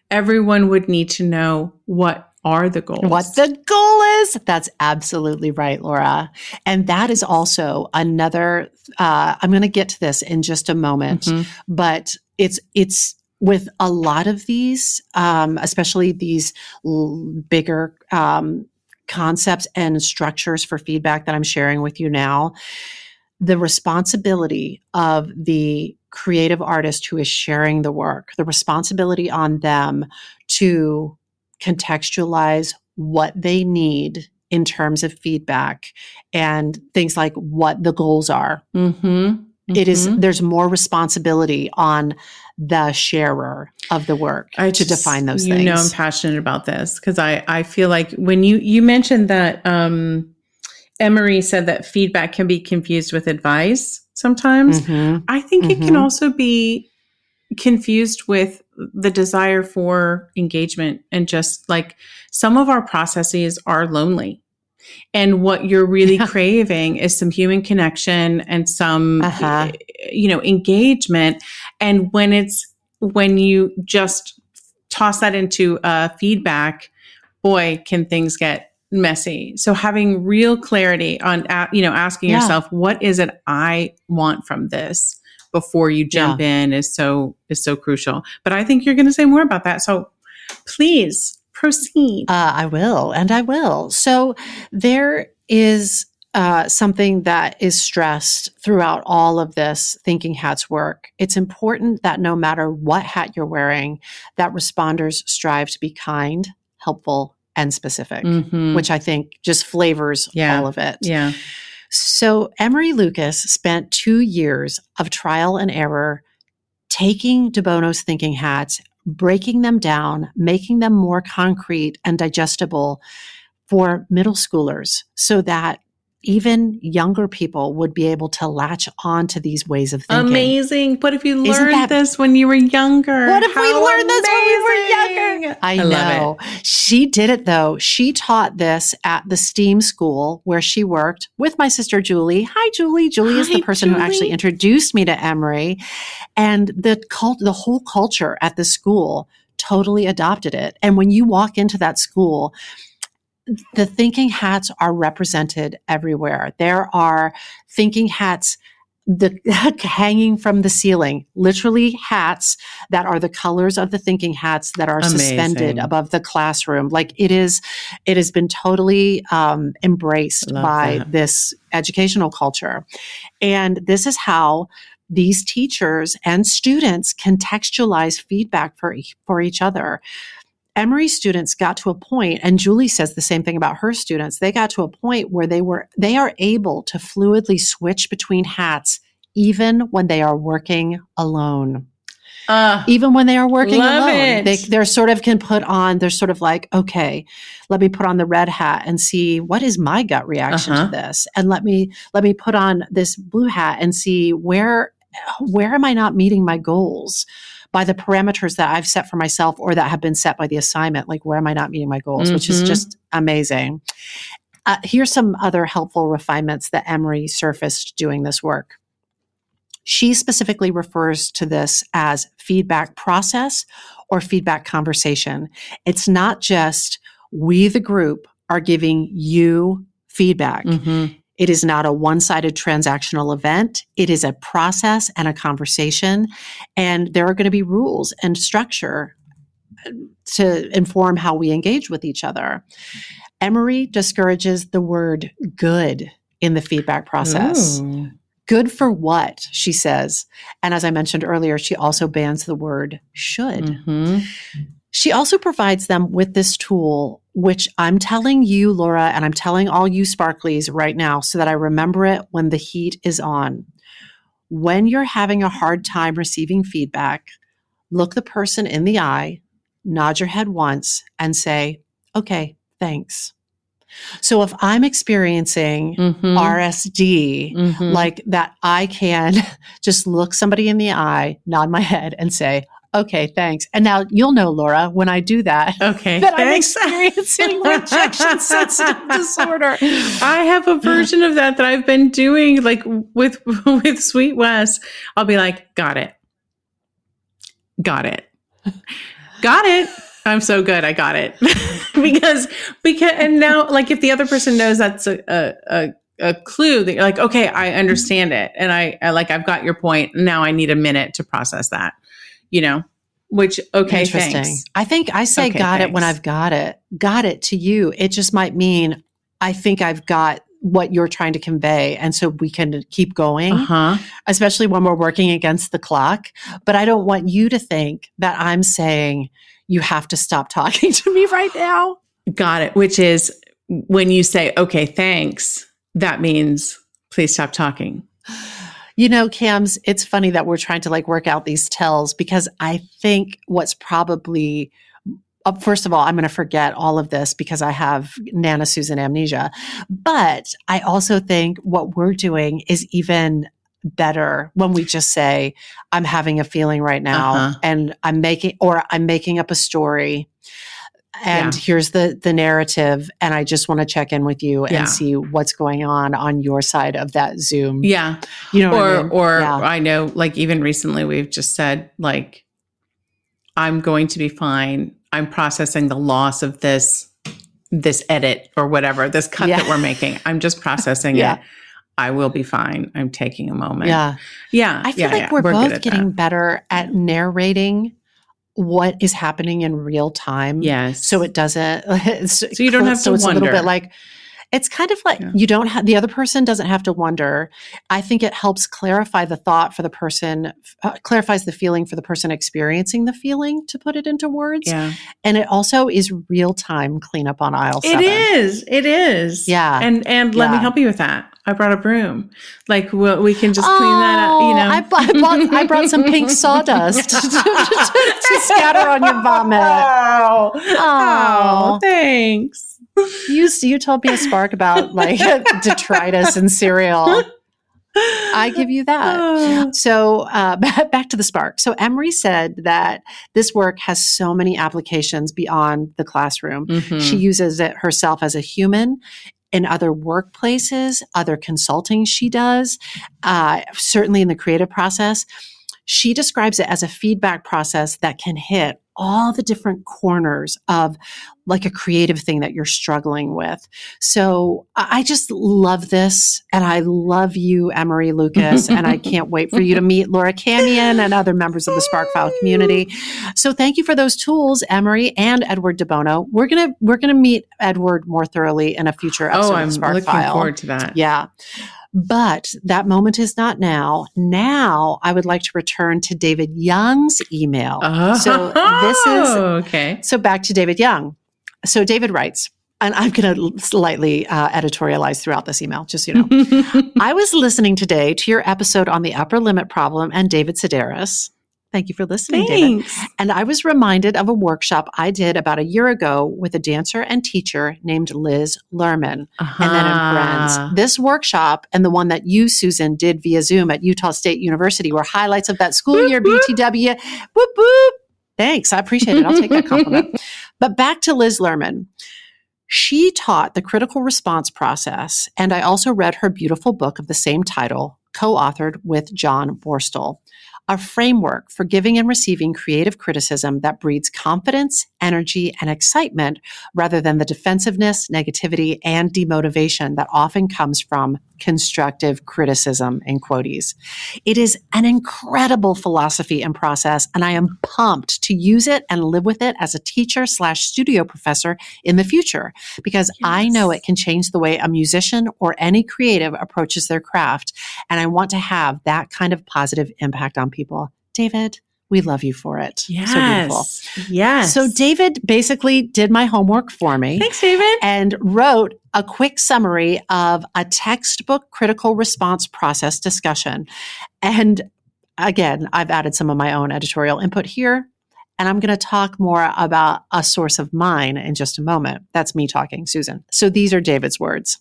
everyone would need to know what are the goals. What the goal is. That's absolutely right, Laura. And that is also another, I'm going to get to this in just a moment, but it's with a lot of these, especially these bigger concepts and structures for feedback that I'm sharing with you now, the responsibility of the creative artist who is sharing the work, the responsibility on them to contextualize what they need in terms of feedback and things like what the goals are. It is, there's more responsibility on the sharer of the work to define those things. You know, I'm passionate about this because I feel like when you mentioned that, Emery said that feedback can be confused with advice sometimes. I think it can also be confused with the desire for engagement, and just like some of our processes are lonely. And what you're really craving is some human connection and some, engagement. And when you just toss that into feedback, boy, can things get messy. So having real clarity on, asking yourself, what is it I want from this before you jump in is so crucial. But I think you're going to say more about that. So please proceed. I will. So there is something that is stressed throughout all of this Thinking Hats work. It's important that no matter what hat you're wearing, that responders strive to be kind, helpful, and specific, which I think just flavors all of it. So Emery Lucas spent 2 years of trial and error taking De Bono's Thinking Hats, breaking them down, making them more concrete and digestible for middle schoolers so that even younger people would be able to latch on to these ways of thinking. Amazing. What if you learned this when you were younger? What if we learned this when we were younger? I know. Love it. She did it though. She taught this at the STEAM school where she worked with my sister, Julie. Hi, Julie. Julie is the person who actually introduced me to Emery. And the whole culture at the school totally adopted it. And when you walk into that school, the Thinking Hats are represented everywhere. There are Thinking Hats hanging from the ceiling, literally hats that are the colors of the Thinking Hats that are suspended above the classroom. Like it has been totally embraced by this educational culture. And this is how these teachers and students contextualize feedback for each other. Emory's students got to a point, and Julie says the same thing about her students. They got to a point where they are able to fluidly switch between hats, even when they are working alone. Even when they are working alone, they're sort of can put on, they're sort of like, okay, let me put on the red hat and see what is my gut reaction to this. And let me put on this blue hat and see where am I not meeting my goals by the parameters that I've set for myself or that have been set by the assignment. Like, where am I not meeting my goals, which is just amazing. Here's some other helpful refinements that Emory surfaced doing this work. She specifically refers to this as feedback process or feedback conversation. It's not just we, the group, are giving you feedback. It is not a one-sided transactional event. It is a process and a conversation. And there are going to be rules and structure to inform how we engage with each other. Emory discourages the word good in the feedback process. Ooh. Good for what, she says. And as I mentioned earlier, she also bans the word should. She also provides them with this tool, which I'm telling you, Laura, and I'm telling all you sparklies right now so that I remember it when the heat is on. When you're having a hard time receiving feedback, look the person in the eye, nod your head once, and say, okay, thanks. So if I'm experiencing RSD, like that, I can just look somebody in the eye, nod my head, and say, okay, thanks. And now you'll know, Laura, when I do that, that thanks. I'm experiencing rejection sensitive disorder. I have a version of that I've been doing, like with Sweet Wes. I'll be like, got it. I'm so good. I got it. because and now, like, if the other person knows that's a clue that you're like, okay, I understand it. And I've got your point. Now I need a minute to process that, which, okay, interesting. Thanks. I think I say Okay, got thanks. it when I've got it to you. It just might mean I think I've got what you're trying to convey. And so we can keep going, especially when we're working against the clock. But I don't want you to think that I'm saying you have to stop talking to me right now. Got it. Which is when you say, okay, thanks, that means please stop talking. Cams, it's funny that we're trying to work out these tells because I think what's probably, first of all, I'm going to forget all of this because I have Nana Susan amnesia. But I also think what we're doing is even better when we just say, I'm having a feeling right now and I'm making up a story and here's the narrative. And I just want to check in with you and see what's going on your side of that Zoom. Yeah. What I mean? I know, even recently we've just said, I'm going to be fine. I'm processing the loss of this edit or whatever, this cut that we're making. I'm just processing it. I will be fine. I'm taking a moment. Yeah. I feel like we're both getting better at narrating what is happening in real time. Yes. So it doesn't, so you don't have to it's wonder. A little bit it's kind of you don't have, the other person doesn't have to wonder. I think it helps clarify the thought for the person, clarifies the feeling for the person experiencing the feeling to put it into words. Yeah. And it also is real time cleanup on aisle 7. It is. Yeah. And let me help you with that. I brought a broom. We can just clean that up, I brought some pink sawdust to scatter on your vomit. Oh, thanks. You told me a spark about detritus and cereal. I give you that. So back to the spark. So Emory said that this work has so many applications beyond the classroom. She uses it herself as a human in other workplaces, other consulting she does, certainly in the creative process. She describes it as a feedback process that can hit all the different corners of a creative thing that you're struggling with. So I just love this. And I love you, Emory Lucas. And I can't wait for you to meet Laura Camion and other members of the Spark File community. So thank you for those tools, Emory and Edward DeBono. We're going to meet Edward more thoroughly in a future episode of Spark File. I'm looking forward to that. Yeah. But that moment is not now. Now I would like to return to David Young's email. So this is, okay. So back to David Young. So David writes, and I'm going to slightly editorialize throughout this email, just so you know. I was listening today to your episode on the upper limit problem and David Sedaris. Thank you for listening, Thanks. David. And I was reminded of a workshop I did about a year ago with a dancer and teacher named Liz Lerman. And then in friends, this workshop and the one that you, Susan, did via Zoom at Utah State University were highlights of that school year, BTW. Whoop, whoop. Thanks. I appreciate it. I'll take that compliment. But back to Liz Lerman. She taught the critical response process, and I also read her beautiful book of the same title, co-authored with John Borstel, a framework for giving and receiving creative criticism that breeds confidence, energy, and excitement rather than the defensiveness, negativity, and demotivation that often comes from constructive criticism, in quotes. It is an incredible philosophy and process, and I am pumped to use it and live with it as a teacher/studio professor in the future, because I know it can change the way a musician or any creative approaches their craft, and I want to have that kind of positive impact on people. David, we love you for it. Yes. So beautiful. Yes. So David basically did my homework for me. Thanks, David. And wrote a quick summary of a textbook critical response process discussion. And again, I've added some of my own editorial input here. And I'm going to talk more about a source of mine in just a moment. That's me talking, Susan. So these are David's words.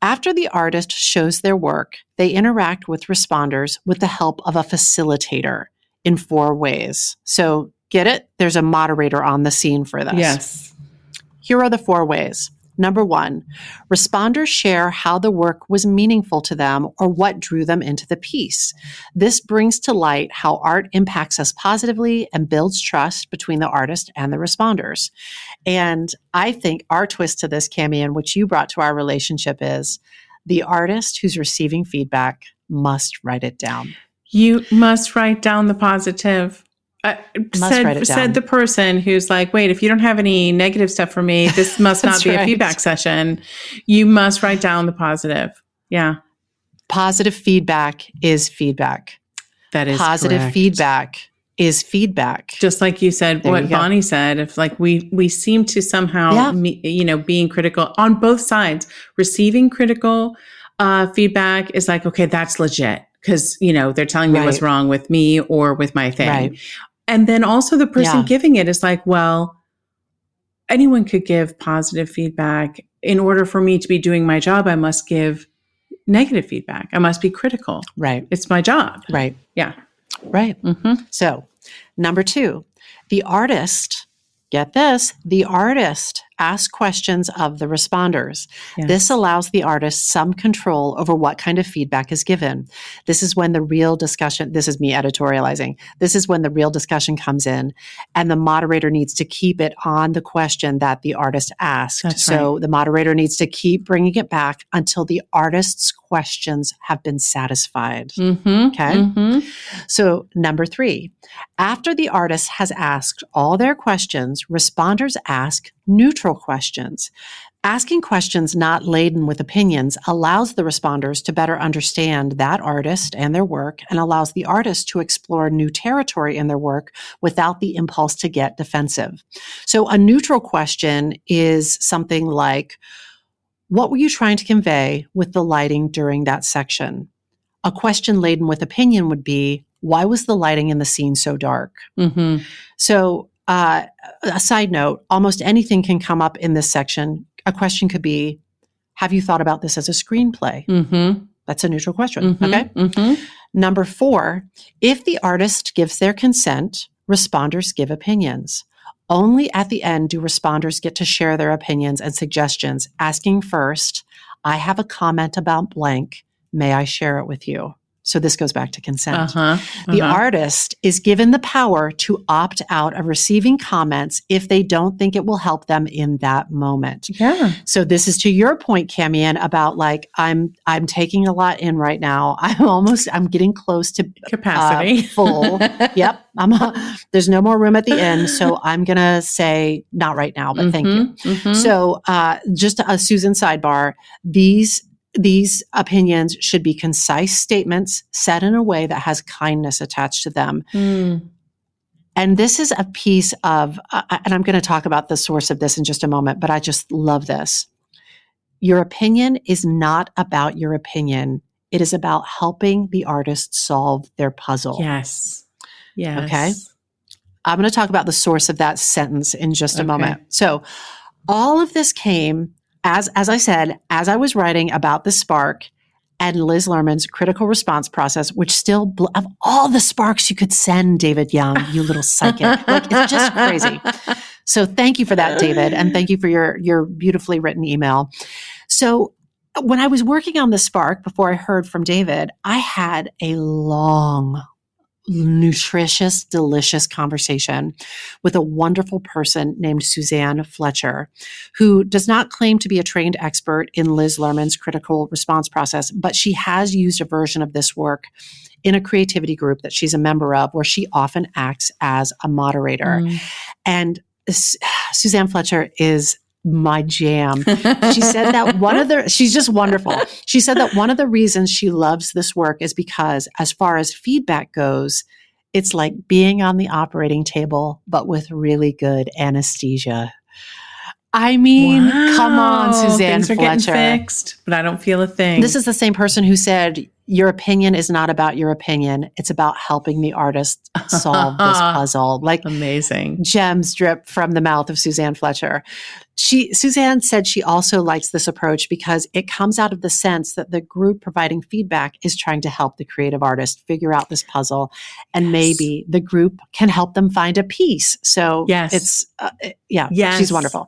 After the artist shows their work, they interact with responders with the help of a facilitator in 4 ways. So get it? There's a moderator on the scene for this. Yes. Here are the 4 ways. Number 1, responders share how the work was meaningful to them or what drew them into the piece. This brings to light how art impacts us positively and builds trust between the artist and the responders. And I think our twist to this, Cami, and which you brought to our relationship, is the artist who's receiving feedback must write it down. You must write down the positive. Said the person who's like, wait, if you don't have any negative stuff for me, this must not be a feedback session. You must write down the positive. Yeah. Positive feedback is feedback. That is positive correct. Feedback is feedback. Just like you said, There what you go. Bonnie said, if like we seem to somehow, being critical on both sides, receiving critical feedback is like, okay, that's legit. Because, they're telling me what's wrong with me or with my thing. Right. And then also the person giving it is like, well, anyone could give positive feedback. In order for me to be doing my job, I must give negative feedback. I must be critical. Right. It's my job. Right. Yeah. Right. Mm-hmm. So, number 2, the artist, get this, the artist asks questions of the responders. Yes. This allows the artist some control over what kind of feedback is given. This is when the real discussion, this is me editorializing, this is when the real discussion comes in, and the moderator needs to keep it on the question that the artist asked. That's so the moderator needs to keep bringing it back until the artist's questions have been satisfied. Mm-hmm. Okay? Mm-hmm. So number 3, after the artist has asked all their questions, responders ask neutral questions. Asking questions not laden with opinions allows the responders to better understand that artist and their work, and allows the artist to explore new territory in their work without the impulse to get defensive. So a neutral question is something like, what were you trying to convey with the lighting during that section? A question laden with opinion would be, why was the lighting in the scene so dark? Mm-hmm. So a side note, almost anything can come up in this section. A question could be, have you thought about this as a screenplay? Mm-hmm. That's a neutral question. Mm-hmm. Okay. Mm-hmm. Number 4, if the artist gives their consent, responders give opinions. Only at the end do responders get to share their opinions and suggestions, asking first, I have a comment about blank. May I share it with you? So this goes back to consent. The artist is given the power to opt out of receiving comments if they don't think it will help them in that moment. Yeah. So this is to your point, Camian, about like, I'm taking a lot in right now. I'm getting close to Capacity. full. Yep. There's no more room at the end. So I'm going to say not right now, but thank you. Mm-hmm. So just a Susan sidebar, these these opinions should be concise statements said in a way that has kindness attached to them. And this is a piece of, and I'm going to talk about the source of this in just a moment, but I just love this. Your opinion is not about your opinion. It is about helping the artist solve their puzzle. Yes. Okay. I'm going to talk about the source of that sentence in just a moment. So all of this came, as I said, as I was writing about the spark and Liz Lerman's critical response process, which still, of all the sparks you could send, David Young, you little psychic, like it's just crazy. So thank you for that, David. And thank you for your beautifully written email. So when I was working on the spark, before I heard from David, I had a long, nutritious, delicious conversation with a wonderful person named Suzanne Fletcher, who does not claim to be a trained expert in Liz Lerman's critical response process, but she has used a version of this work in a creativity group that she's a member of, where she often acts as a moderator. And Suzanne Fletcher is my jam. She said that she's just wonderful. She said that one of the reasons she loves this work is because, as far as feedback goes, it's like being on the operating table, but with really good anesthesia. I mean, come on, Suzanne Things are Fletcher. getting fixed, but I don't feel a thing. This is the same person who said, your opinion is not about your opinion. It's about helping the artist solve this puzzle. Like amazing. Gems drip from the mouth of Suzanne Fletcher. Suzanne said she also likes this approach because it comes out of the sense that the group providing feedback is trying to help the creative artist figure out this puzzle, and maybe the group can help them find a piece. So it's, she's wonderful.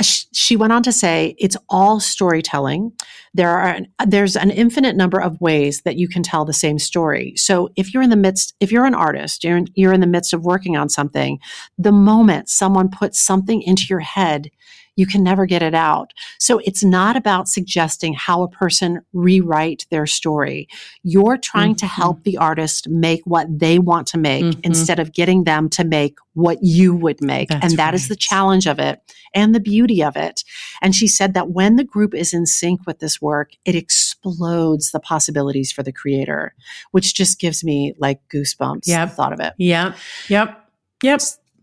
She went on to say, it's all storytelling. There's an infinite number of ways that you can tell the same story. So if you're an artist, you're in the midst of working on something, the moment someone puts something into your head, you can never get it out. So it's not about suggesting how a person rewrite their story. You're trying to help the artist make what they want to make instead of getting them to make what you would make. And that is the challenge of it and the beauty of it. And she said that when the group is in sync with this work, it explodes the possibilities for the creator, which just gives me like goosebumps. The thought of it. Yep.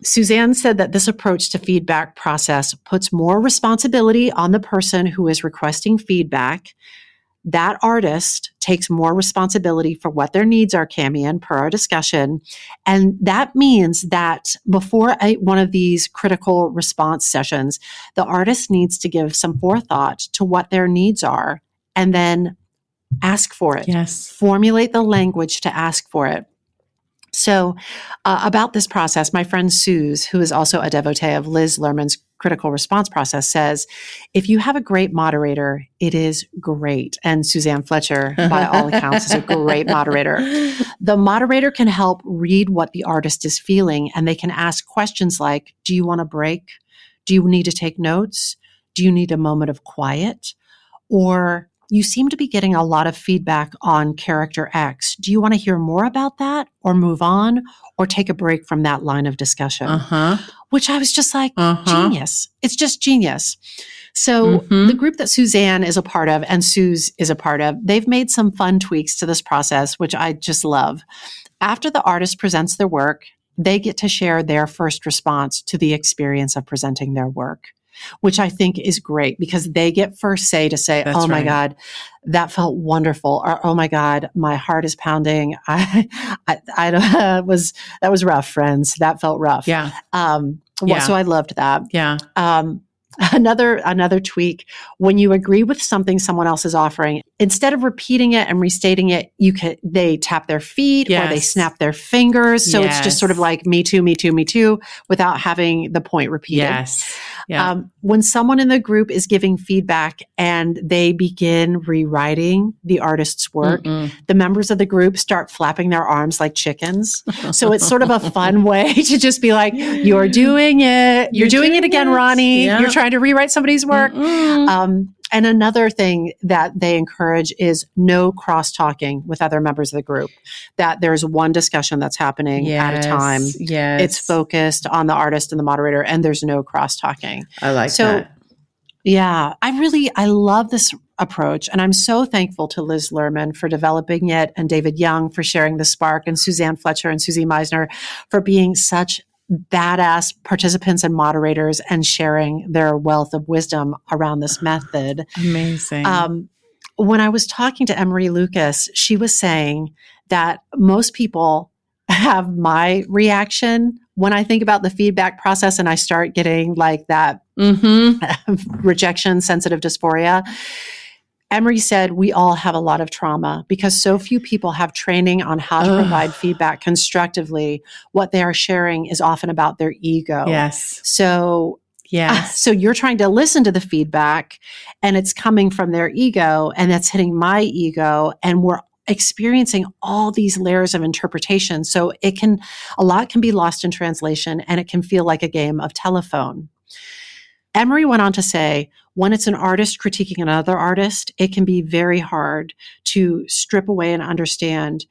Suzanne said that this approach to feedback process puts more responsibility on the person who is requesting feedback. That artist takes more responsibility for what their needs are, Camian, per our discussion. And that means that before one of these critical response sessions, the artist needs to give some forethought to what their needs are and then ask for it. Formulate the language to ask for it. So about this process, my friend Suze, who is also a devotee of Liz Lerman's critical response process, says, if you have a great moderator, it is great. And Suzanne Fletcher, by all accounts, is a great moderator. The moderator can help read what the artist is feeling, and they can ask questions like, do you want a break? Do you need to take notes? Do you need a moment of quiet? Or you seem to be getting a lot of feedback on character X. Do you want to hear more about that or move on or take a break from that line of discussion? Which I was just like, genius. It's just genius. So the group that Suzanne is a part of and Suze is a part of, they've made some fun tweaks to this process, which I just love. After the artist presents their work, they get to share their first response to the experience of presenting their work, which I think is great because they get first say to say, That's my right. God, that felt wonderful. Or, oh my God, my heart is pounding. That was rough, friends. That felt rough. So I loved that. Another tweak, when you agree with something someone else is offering, instead of repeating it and restating it, they tap their feet or they snap their fingers. So it's just sort of like me too, me too, me too, without having the point repeated. When someone in the group is giving feedback and they begin rewriting the artist's work, the members of the group start flapping their arms like chickens. So it's sort of a fun way to just be like, you're doing it. You're doing it again, Ronnie. You're trying to rewrite somebody's work. And another thing that they encourage is no cross-talking with other members of the group, that there's one discussion that's happening at a time. It's focused on the artist and the moderator, and there's no cross-talking. I like that. Yeah, I love this approach. And I'm so thankful to Liz Lerman for developing it, and David Young for sharing the spark, and Suzanne Fletcher and Susie Meisner for being such badass participants and moderators and sharing their wealth of wisdom around this method. Amazing. When I was talking to Emery Lucas, she was saying that most people have my reaction when I think about the feedback process and I start getting like that rejection, sensitive dysphoria. Emery said we all have a lot of trauma because so few people have training on how to provide feedback constructively. What they are sharing is often about their ego. Yes. So you're trying to listen to the feedback and it's coming from their ego and that's hitting my ego, and we're experiencing all these layers of interpretation. So a lot can be lost in translation, and it can feel like a game of telephone. Emery went on to say, when it's an artist critiquing another artist, it can be very hard to strip away and understand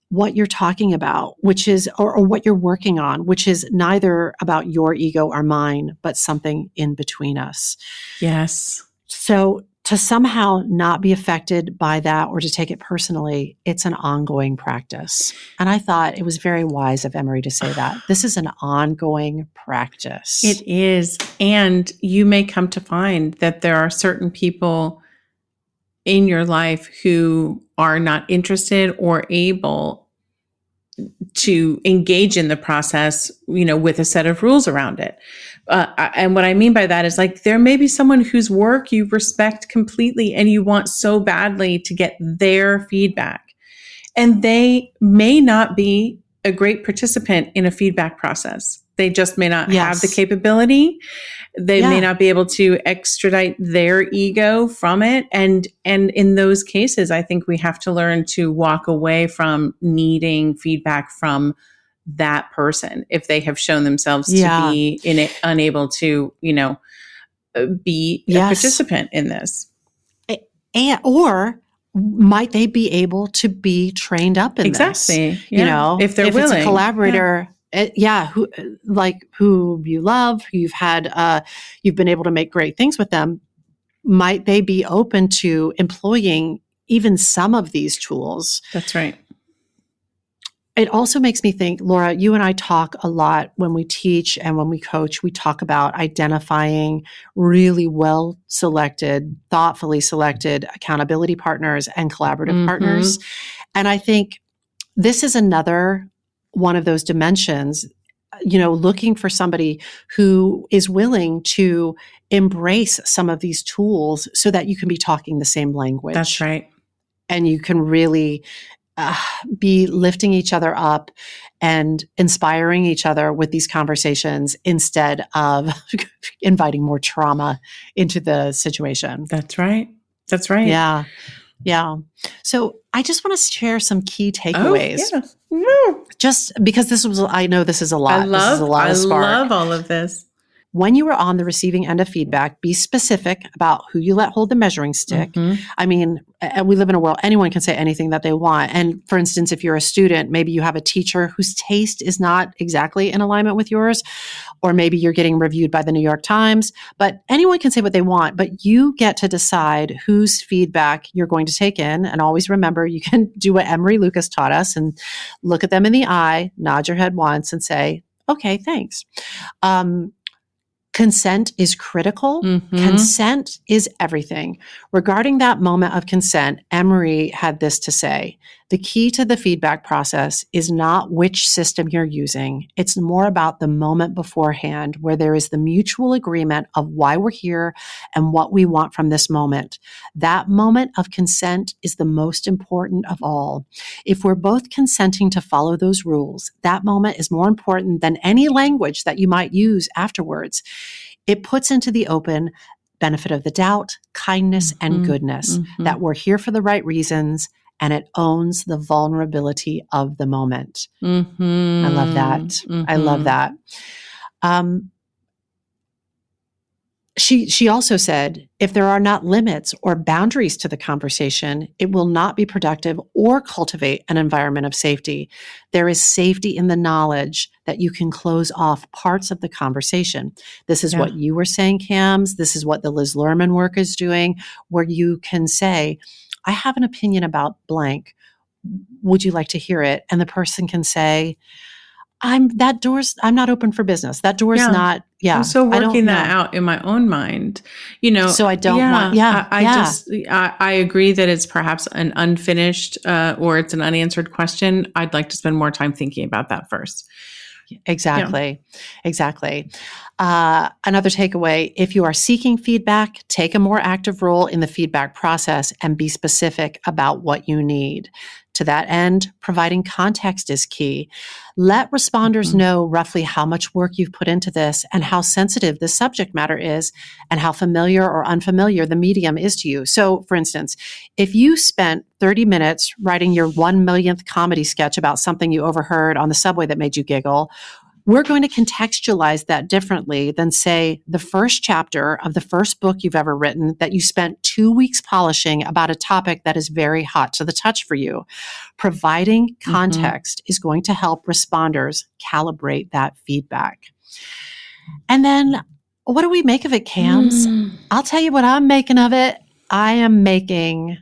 what you're talking about, which is, or what you're working on, which is neither about your ego or mine, but something in between us. Yes. So to somehow not be affected by that or to take it personally, it's an ongoing practice. And I thought it was very wise of Emery to say that. This is an ongoing practice. It is. And you may come to find that there are certain people in your life who are not interested or able to engage in the process, with a set of rules around it. And what I mean by that is, like, there may be someone whose work you respect completely and you want so badly to get their feedback. And they may not be a great participant in a feedback process. They just may not have the capability. They may not be able to extradite their ego from it. And in those cases, I think we have to learn to walk away from needing feedback from that person if they have shown themselves to be unable to, be a participant in this. Or might they be able to be trained up in this? Yeah. If they're willing. It's a collaborator. Who you love, who you've been able to make great things with them, might they be open to employing even some of these tools? That's right. It also makes me think, Laura, you and I talk a lot when we teach and when we coach. We talk about identifying really well selected, thoughtfully selected accountability partners and collaborative partners. And I think this is another one of those dimensions, looking for somebody who is willing to embrace some of these tools so that you can be talking the same language. That's right. And you can really be lifting each other up and inspiring each other with these conversations instead of inviting more trauma into the situation. That's right. That's right. Yeah. Yeah. So I just want to share some key takeaways. Just because I know this is a lot. I love all of this. When you are on the receiving end of feedback, be specific about who you let hold the measuring stick. I mean, we live in a world, anyone can say anything that they want. And for instance, if you're a student, maybe you have a teacher whose taste is not exactly in alignment with yours, or maybe you're getting reviewed by the New York Times, but anyone can say what they want, but you get to decide whose feedback you're going to take in. And always remember, you can do what Emery Lucas taught us and look at them in the eye, nod your head once and say, okay, thanks. Consent is critical. Consent is everything. Regarding that moment of consent, Emery had this to say: the key to the feedback process is not which system you're using. It's more about the moment beforehand, where there is the mutual agreement of why we're here and what we want from this moment. That moment of consent is the most important of all. If we're both consenting to follow those rules, that moment is more important than any language that you might use afterwards. It puts into the open benefit of the doubt, kindness, and goodness, that we're here for the right reasons, and it owns the vulnerability of the moment. I love that. I love that. She also said, if there are not limits or boundaries to the conversation, it will not be productive or cultivate an environment of safety. There is safety in the knowledge that you can close off parts of the conversation. This is what you were saying, Cams. This is what the Liz Lerman work is doing, where you can say, I have an opinion about blank. Would you like to hear it? And the person can say, I'm not open for business. That door's not, I'm still working that out in my own mind, So I don't want, I agree that it's perhaps an unfinished, or it's an unanswered question. I'd like to spend more time thinking about that first. Exactly. Another takeaway, if you are seeking feedback, take a more active role in the feedback process and be specific about what you need. To that end, providing context is key. Let responders know roughly how much work you've put into this and how sensitive the subject matter is and how familiar or unfamiliar the medium is to you. So, for instance, if you spent 30 minutes writing your 1 millionth comedy sketch about something you overheard on the subway that made you giggle, we're going to contextualize that differently than, say, the first chapter of the first book you've ever written that you spent 2 weeks polishing about a topic that is very hot to the touch for you. Providing context is going to help responders calibrate that feedback. And then, what do we make of it, Cams? I'll tell you what I'm making of it. I am making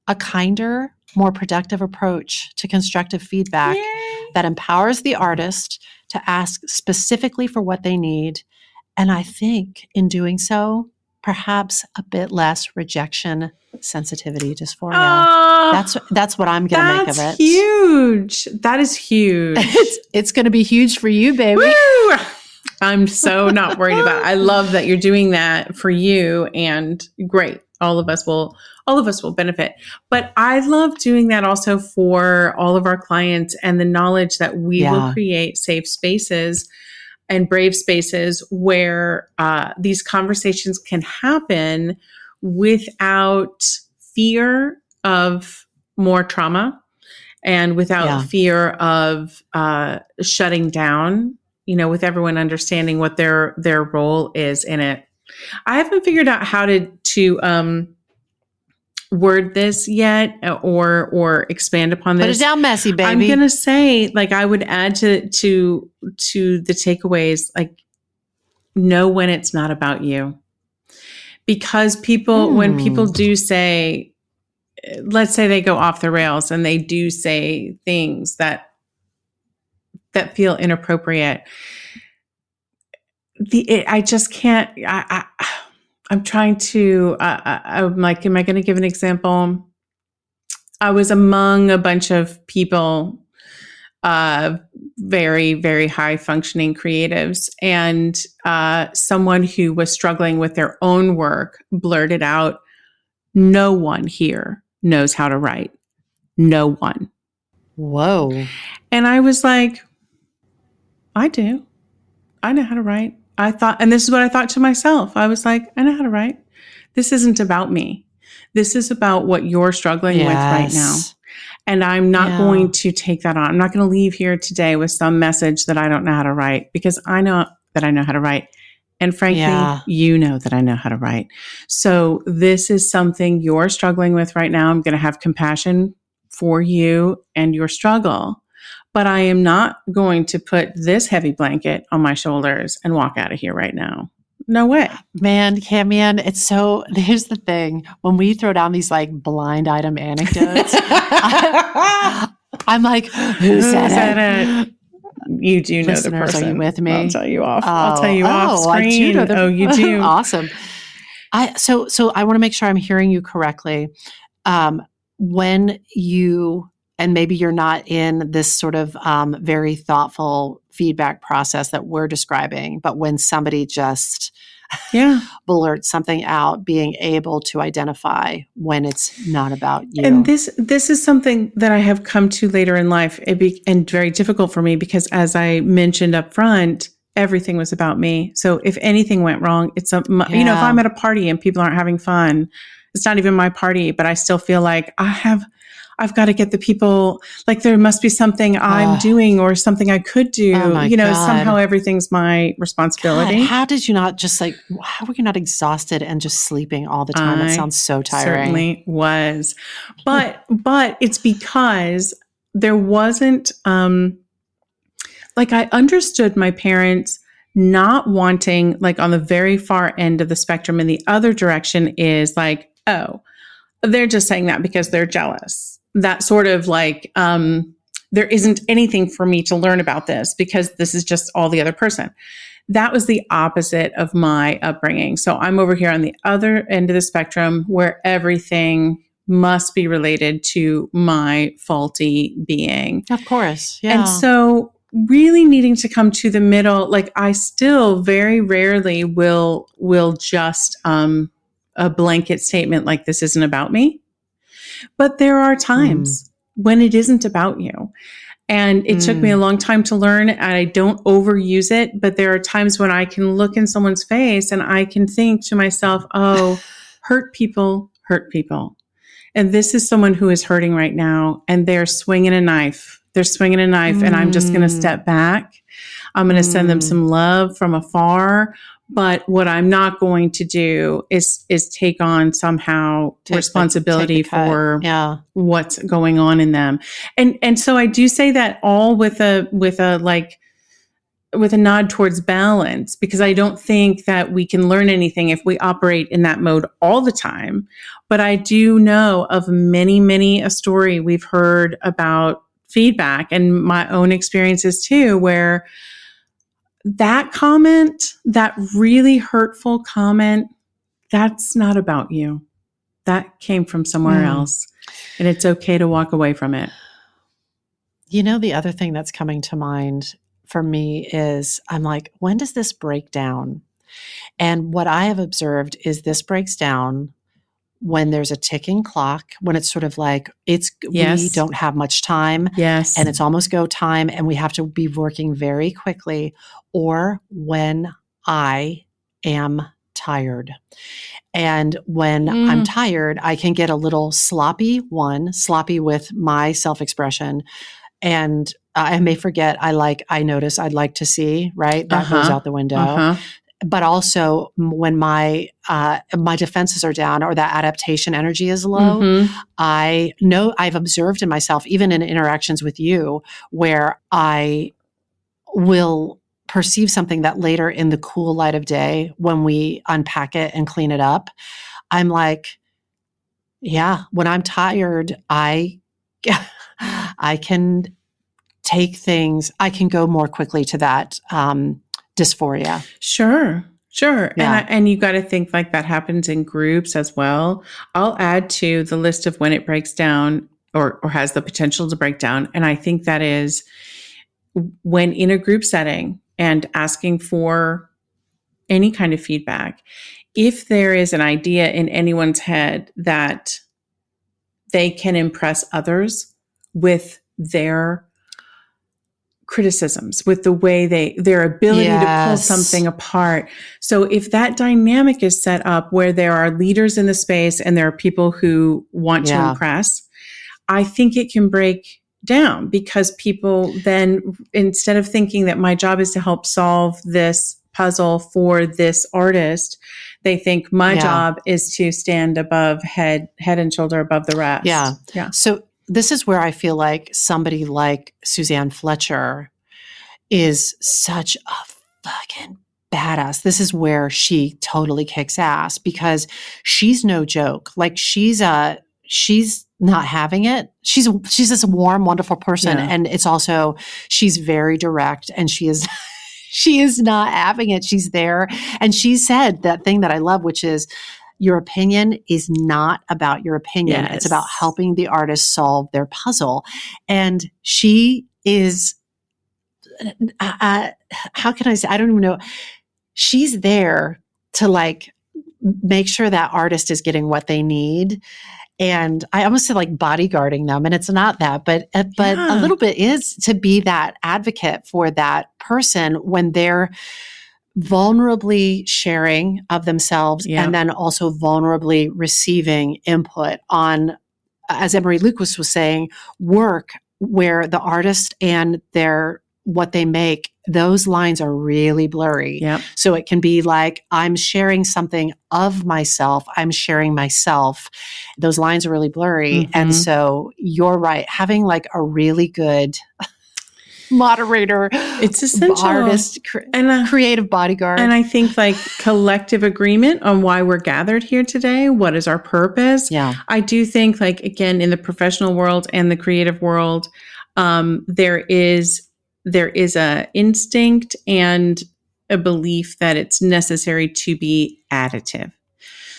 a kinder, more productive approach to constructive feedback that empowers the artist to ask specifically for what they need. And I think in doing so, perhaps a bit less rejection, sensitivity, dysphoria. That's what I'm going to make of it. That's huge. That is huge. It's going to be huge for you, baby. Woo! I'm so not worried about it. I love that you're doing that for you, and great. All of us will benefit. But I love doing that also for all of our clients, and the knowledge that we will create safe spaces and brave spaces where these conversations can happen without fear of more trauma and without fear of shutting down, with everyone understanding what their role is in it. I haven't figured out how to word this yet or expand upon this. Put it down messy, baby. I'm going to say, I would add to the takeaways, know when it's not about you. Because when people do say, let's say they go off the rails and they do say things that feel inappropriate, I just can't. I'm trying to. I'm like, am I going to give an example? I was among a bunch of people, very, very high functioning creatives, and someone who was struggling with their own work blurted out, "No one here knows how to write. No one." Whoa! And I was like, I do. I know how to write. I thought, and this is what I thought to myself. I was like, I know how to write. This isn't about me. This is about what you're struggling with right now. And I'm not going to take that on. I'm not going to leave here today with some message that I don't know how to write, because I know that I know how to write. And frankly, you know that I know how to write. So this is something you're struggling with right now. I'm going to have compassion for you and your struggle. But I am not going to put this heavy blanket on my shoulders and walk out of here right now. No way. Man, Camian, here's the thing. When we throw down these blind item anecdotes, I'm like, who said it? You do know the person. Are you with me? I'll tell you off. I'll tell you off screen. You do. Awesome. So I want to make sure I'm hearing you correctly. When you, and maybe you're not in this sort of very thoughtful feedback process that we're describing, but when somebody just blurts something out, being able to identify when it's not about you. And this is something that I have come to later in life, and very difficult for me, because as I mentioned up front, everything was about me. So if anything went wrong, if I'm at a party and people aren't having fun, it's not even my party, but I still feel like I've got to get the people, like there must be something I'm doing or something I could do. Oh my Somehow God. everything's my responsibility. God, how did you not just how were you not exhausted and just sleeping all the time? That sounds so tiring. Certainly was. But it's because there wasn't, I understood my parents not wanting, like on the very far end of the spectrum in the other direction is like, oh, they're just saying that because they're jealous. That sort of there isn't anything for me to learn about this because this is just all the other person. That was the opposite of my upbringing. So I'm over here on the other end of the spectrum where everything must be related to my faulty being. Of course. Yeah. And so really needing to come to the middle, like I still very rarely will just a blanket statement like this isn't about me. But there are times when it isn't about you. And it took me a long time to learn, and I don't overuse it, but there are times when I can look in someone's face and I can think to myself, oh, hurt people hurt people. And this is someone who is hurting right now, and they're swinging a knife. And I'm just going to step back. I'm going to send them some love from afar. But what I'm not going to do is take on somehow responsibility for what's going on in them. And so I do say that all with a nod towards balance, because I don't think that we can learn anything if we operate in that mode all the time. But I do know of many a story we've heard about feedback and my own experiences too, where that comment, that really hurtful comment, that's not about you. That came from somewhere else. And it's okay to walk away from it. The other thing that's coming to mind for me is I'm like, when does this break down? And what I have observed is this breaks down when there's a ticking clock, when it's sort of like we don't have much time, and it's almost go time, and we have to be working very quickly, or when I am tired. And when I'm tired, I can get a little sloppy with my self-expression, and I may forget. I notice I'd like to see, right? That goes out the window. But also when my defenses are down or that adaptation energy is low, I know I've observed in myself, even in interactions with you, where I will perceive something that later in the cool light of day, when we unpack it and clean it up, I'm like, yeah, when I'm tired, I can take things, I can go more quickly to that dysphoria. Sure. Yeah. And you got to think like that happens in groups as well. I'll add to the list of when it breaks down or has the potential to break down. And I think that is when in a group setting and asking for any kind of feedback. If there is an idea in anyone's head that they can impress others with their criticisms, with the way their ability to pull something apart. So if that dynamic is set up where there are leaders in the space and there are people who want to impress, I think it can break down, because people then, instead of thinking that my job is to help solve this puzzle for this artist, they think my job is to stand above head and shoulder above the rest. Yeah. So this is where I feel like somebody like Suzanne Fletcher is such a fucking badass. This is where she totally kicks ass, because she's no joke. Like she's not having it. She's this warm, wonderful person. And it's also, she's very direct, and she is not having it. She's there. And she said that thing that I love, which is, your opinion is not about your opinion. It's about helping the artist solve their puzzle. And she is, how can I say, I don't even know. She's there to make sure that artist is getting what they need. And I almost said bodyguarding them, and it's not that, but a little bit is to be that advocate for that person when they're vulnerably sharing of themselves and then also vulnerably receiving input on as Emery Lucas was saying, work where the artist and what they make, those lines are really blurry. Yep. So it can be like, I'm sharing something of myself. I'm sharing myself. Those lines are really blurry. Mhm. And so you're right. Having like a really good moderator, It's essential. artist, creative bodyguard. And I think like collective agreement on why we're gathered here today. What is our purpose? Yeah. I do think like, again, in the professional world and the creative world, there is a instinct and a belief that it's necessary to be additive.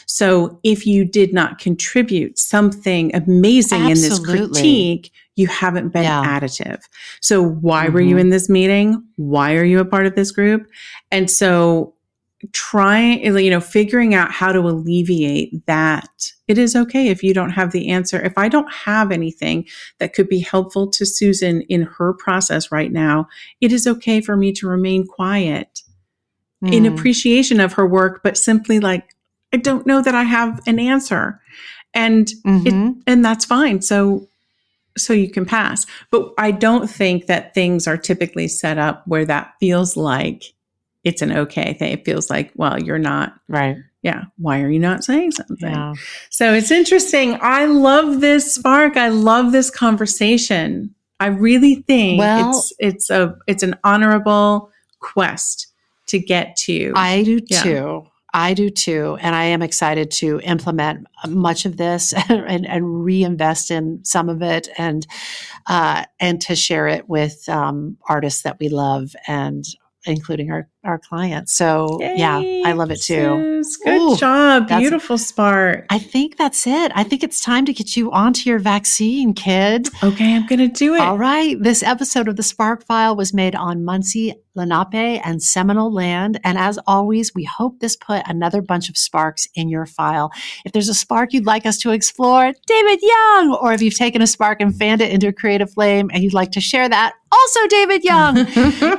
So if you did not contribute something amazing in this Absolutely. critique, you haven't been Yeah. additive. So why were you in this meeting? Why are you a part of this group? And so figuring out how to alleviate that. It is okay if you don't have the answer. If I don't have anything that could be helpful to Susan in her process right now, it is okay for me to remain quiet in appreciation of her work, but simply like, I don't know that I have an answer. And and that's fine. So you can pass. But I don't think that things are typically set up where that feels like it's an okay thing. It feels like, well, you're not. Right. Yeah. Why are you not saying something? Yeah. So it's interesting. I love this spark. I love this conversation. I really think it's an honorable quest to get to. I do too. I do too. And I am excited to implement much of this and reinvest in some of it and to share it with artists that we love and including our clients. So yeah, I love it too. Good job. Beautiful spark. I think that's it. I think it's time to get you onto your vaccine, kid. Okay, I'm going to do it. All right. This episode of the Spark File was made on Muncie, Lenape, and Seminole land. And as always, we hope this put another bunch of sparks in your file. If there's a spark you'd like us to explore, David Young, or if you've taken a spark and fanned it into a creative flame and you'd like to share that, also David Young,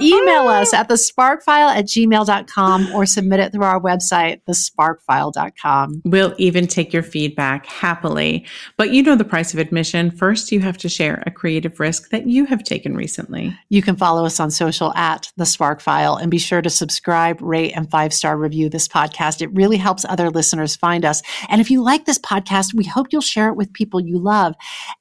email us at thesparkfile@gmail.com or submit it through our website, thesparkfile.com. We'll even take your feedback happily. But you know the price of admission. First, you have to share a creative risk that you have taken recently. You can follow us on social at The Spark File and be sure to subscribe, rate, and 5-star review this podcast. It really helps other listeners find us. And if you like this podcast, we hope you'll share it with people you love.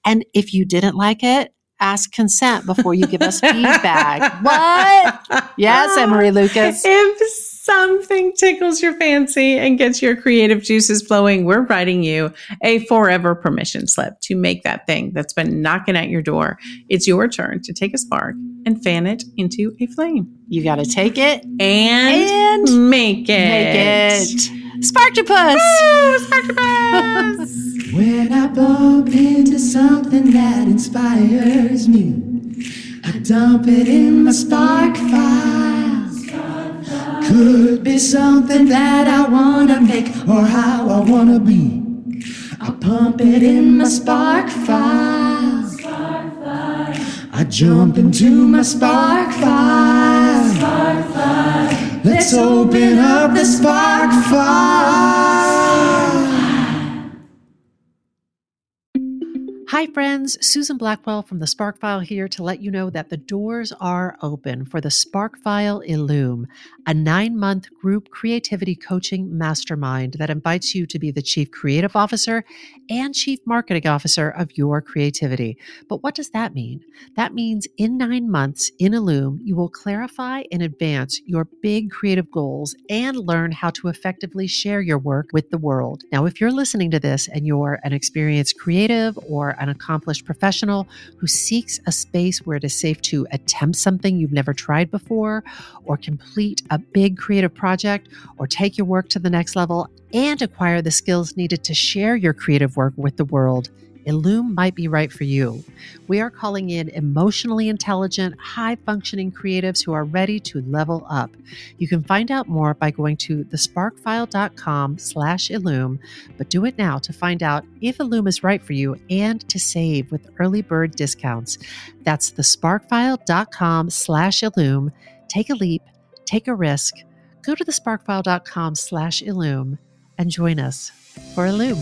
And if you didn't like it, ask consent before you give us feedback. What? Yes, Emery Lucas. If something tickles your fancy and gets your creative juices flowing, we're writing you a forever permission slip to make that thing that's been knocking at your door. It's your turn to take a spark and fan it into a flame. You got to take it and make it. Make it. Sparktopus! Woo, Sparktopus! When I bump into something that inspires me, I dump it in my spark file. Could be something that I wanna make or how I wanna be. I pump it in my spark file. I jump into my spark file. Let's open up the spark file. Hi, friends. Susan Blackwell from the Spark File here to let you know that the doors are open for the Spark File Illume, a 9-month group creativity coaching mastermind that invites you to be the chief creative officer and chief marketing officer of your creativity. But what does that mean? That means in 9 months in Illume, you will clarify and advance your big creative goals and learn how to effectively share your work with the world. Now, if you're listening to this and you're an experienced creative or an accomplished professional who seeks a space where it is safe to attempt something you've never tried before, or complete a big creative project, or take your work to the next level and acquire the skills needed to share your creative work with the world, Illume might be right for you. We are calling in emotionally intelligent, high-functioning creatives who are ready to level up. You can find out more by going to thesparkfile.com/Illume, but do it now to find out if Illume is right for you and to save with early bird discounts. That's thesparkfile.com/Illume. Take a leap, take a risk. Go to thesparkfile.com/Illume and join us for Illume.